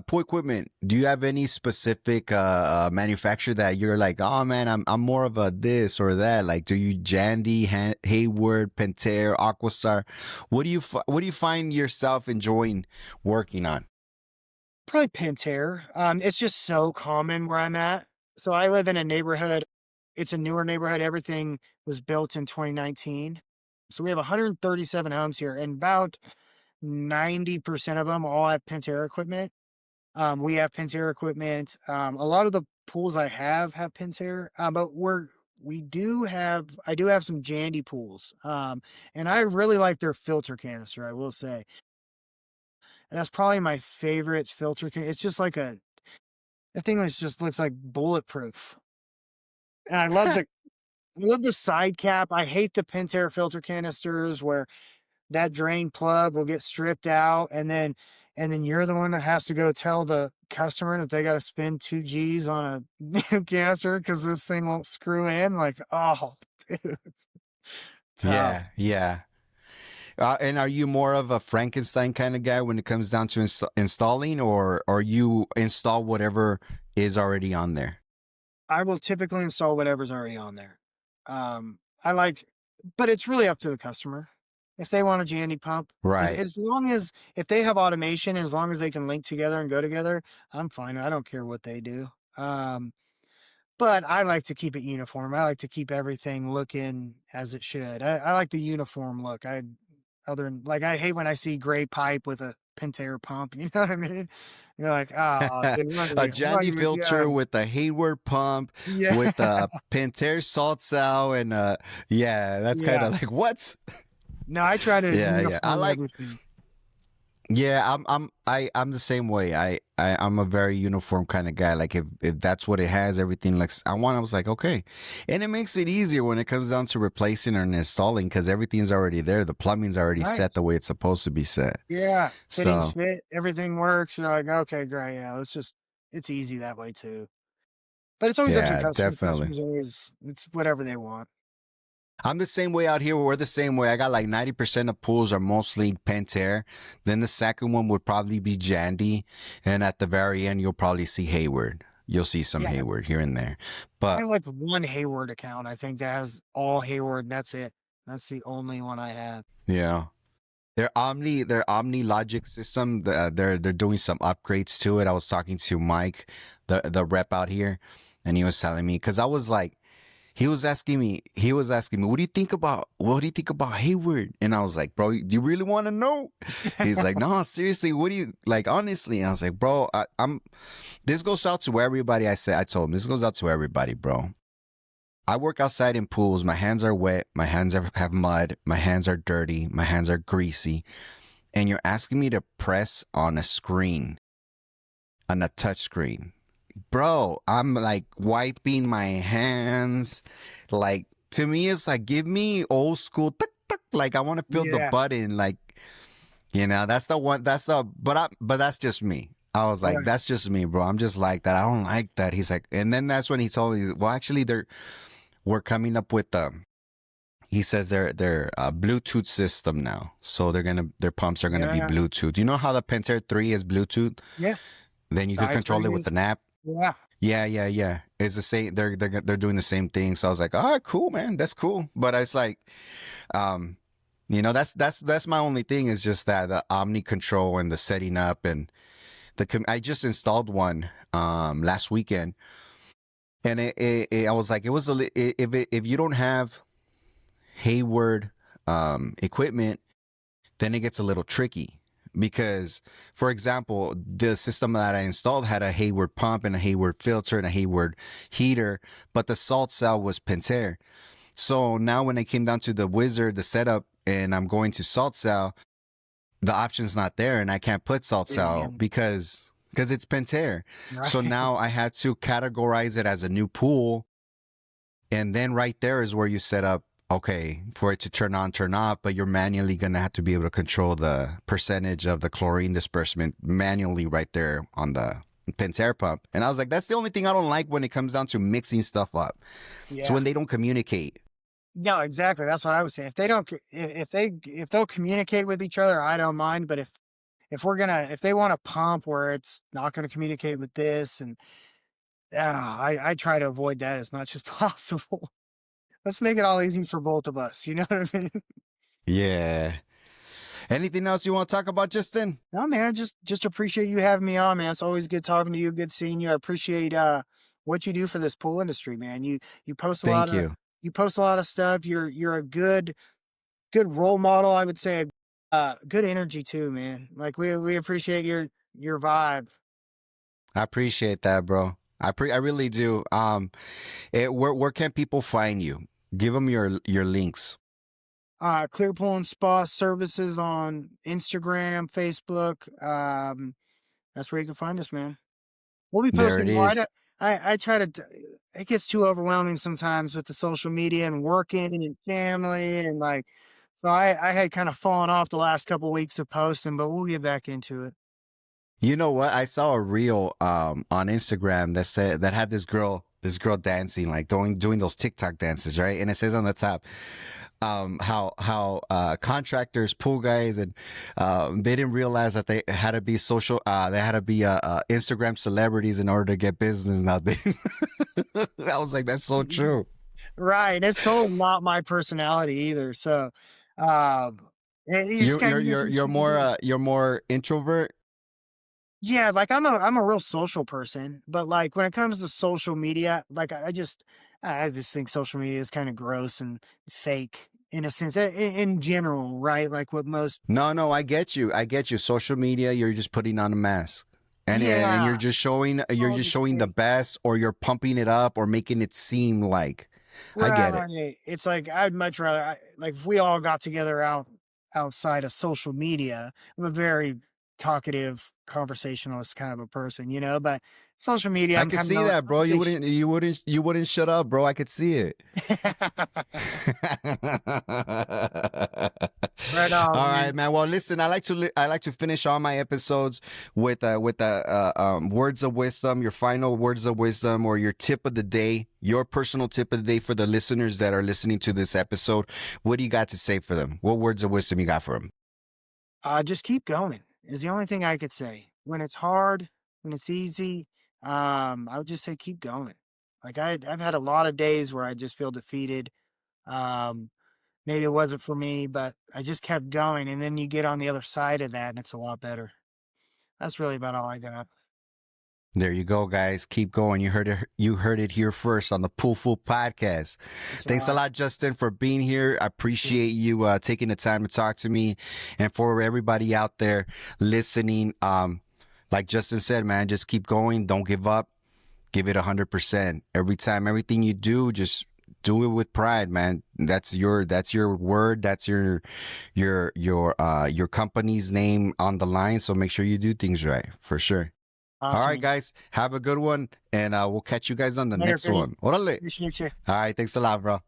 pool equipment, do you have any specific manufacturer that you're like, oh man, I'm more of a this or that? Like, do you Jandy, Hayward, Pentair, Aquastar? What do you find yourself enjoying working on? Probably Pentair. It's just so common where I'm at. So I live in a neighborhood. It's a newer neighborhood. Everything was built in 2019. So we have 137 homes here, and about 90% of them all have Pentair equipment. We have Pentair equipment. A lot of the pools I have Pentair, but I do have some Jandy pools. And I really like their filter canister, I will say. And that's probably my favorite filter. It's just like a thing that just looks like bulletproof. And I love the side cap. I hate the Pentair filter canisters where that drain plug will get stripped out, and then you're the one that has to go tell the customer that they got to spend 2 G's on a new canister because this thing won't screw in. Like, oh, dude, tough. Yeah, yeah. And are you more of a Frankenstein kind of guy when it comes down to installing, or you install whatever is already on there? I will typically install whatever's already on there. I like, but it's really up to the customer. If they want a Jandy pump, Right. as long as if they have automation, as long as they can link together and go together, I'm fine. I don't care what they do. But I like to keep it uniform. I like to keep everything looking as it should. I like the uniform look. Other than like I hate when I see gray pipe with a Pentair pump. You know what I mean? You're like, oh, A dude, Jandy filter with a Hayward pump, yeah, with a Pentair salt cell, and yeah, that's kind yeah. of like what? No, I try to Yeah, yeah. I uniform like. everything. Yeah, I'm the same way. I'm a very uniform kind of guy. Like if that's what it has, everything like I was like, okay. And it makes it easier when it comes down to replacing and installing because everything's already there. The plumbing's already set Nice. the way it's supposed to be set. Yeah, fittings So fit, everything works. You're like, okay, great. Yeah, it's easy that way too. But it's always up to the yeah, customer. definitely. Customers always, it's whatever they want. I'm the same way out here. We're the same way. I got like 90% of pools are mostly Pentair. Then the second one would probably be Jandy. And at the very end, you'll probably see Hayward. You'll see some Yeah, Hayward here and there. I But have like one Hayward account. I think that has all Hayward. That's it. That's the only one I have. yeah. Their Omni Logic system, they're doing some upgrades to it. I was talking to Mike, the rep out here, and he was telling me because I was like, he was asking me, what do you think about Hayward? And I was like, bro, do you really want to know? He's like, no, seriously, what do you like? Honestly, and I was like, bro, this goes out to everybody. I told him this goes out to everybody, bro. I work outside in pools. My hands are wet. My hands have mud. My hands are dirty. My hands are greasy. And you're asking me to press on a screen, on a touch screen. Bro, I'm like wiping my hands. Like, to me, it's like, give me old school. Tuck, tuck, like, I want to feel the Yeah, button. Like, that's the one. But that's just me. I was like, right. that's just me, bro. I'm just like that. I don't like that. He's like, and then that's when he told me, well, actually, we're coming up with he says they're Bluetooth system now, so their pumps are gonna be Yeah. Bluetooth. You know how the Pentair 3 is Bluetooth? Yeah. Then you The could control it i3 with is. the app. Yeah. Yeah. It's the same. They're doing the same thing. So I was like, oh, cool, man, that's cool. But it's like, um, that's my only thing is just that the Omni control and the setting up and I just installed one last weekend, and I was like, it was if you don't have Hayward equipment, then it gets a little tricky. Because, for example, the system that I installed had a Hayward pump and a Hayward filter and a Hayward heater, but the salt cell was Pentair. So now when it came down to the Wizard, the setup, and I'm going to salt cell, the option's not there, and I can't put salt cell because it's Pentair. Right. So now I had to categorize it as a new pool, and then right there is where you set up, okay, for it to turn on, turn off, but you're manually going to have to be able to control the percentage of the chlorine disbursement manually right there on the Pentair pump. And I was like, that's the only thing I don't like when it comes down to mixing stuff up. Yeah. So when they don't communicate. No, exactly. That's what I was saying. If they don't, if they'll communicate with each other, I don't mind. But if they want a pump where it's not gonna communicate with this, and I try to avoid that as much as possible. Let's make it all easy for both of us. You know what I mean? Yeah. Anything else you want to talk about, Justin? No, man. Just appreciate you having me on, man. It's always good talking to you. Good seeing you. I appreciate what you do for this pool industry, man. You post a lot Thank you. of you post a lot of stuff. You're a good role model, I would say. Good energy too, man. Like we appreciate your vibe. I appreciate that, bro. I really do. Where can people find you? Give them your links. Clear Pool and Spa Services on Instagram, Facebook. That's where you can find us, man. We'll be There posting it more. is. I try to. It gets too overwhelming sometimes with the social media and working and family and like. So I had kind of fallen off the last couple weeks of posting, but we'll get back into it. You know what? I saw a reel on Instagram that had this girl dancing, like doing those TikTok dances, right? And it says on the top how contractors, pool guys, and they didn't realize that they had to be Instagram celebrities in order to get business nowadays. I was like, that's so true. Right. It's totally not my personality either. So you just kinda You're more introvert. Yeah, like I'm a real social person, but like when it comes to social media, like I just think social media is kind of gross and fake in a sense in general, right? Like what most. No, I get you. Social media, you're just putting on a mask. And Yeah. you're just showing the best, or you're pumping it up or making it seem like. I get it. Right. It's like I'd much rather like if we all got together outside of social media. I'm a very talkative, conversationalist kind of a person, you know, but social media, I I'm can kind see of that, bro. You wouldn't shut up, bro. I could see it. Right on, All man. right, man. Well, listen, I like to finish all my episodes with words of wisdom, your final words of wisdom, or your tip of the day, your personal tip of the day for the listeners that are listening to this episode. What do you got to say for them? What words of wisdom you got for them? Just keep going is the only thing I could say. When it's hard, when it's easy, I would just say keep going. Like I've had a lot of days where I just feel defeated. Maybe it wasn't for me, but I just kept going, and then you get on the other side of that, and it's a lot better. That's really about all I got. There you go, guys. Keep going. You heard it here first on the Pool Fool Podcast. Thanks a lot, Justin, for being here. I appreciate you taking the time to talk to me. And for everybody out there listening, like Justin said, man, just keep going. Don't give up. Give it 100%. Every time, everything you do, just do it with pride, man. That's your word. That's your company's name on the line. So make sure you do things right, for sure. Awesome. All right, guys. Have a good one, and we'll catch you guys on the next one. Orale. Appreciate you. All right. Thanks a lot, bro.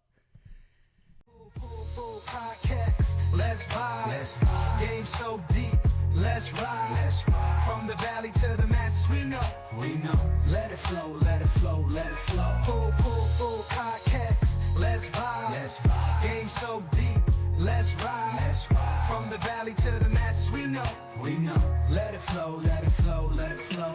Let's vibe. Game so deep. Let's ride. From the valley to the masses, we know. Let it flow, let it flow, let it flow. Pool, podcast. Let's vibe. Game so deep. Let's ride. Let's ride. From the valley to the masses, we know. We know. Let it flow, let it flow, let it flow.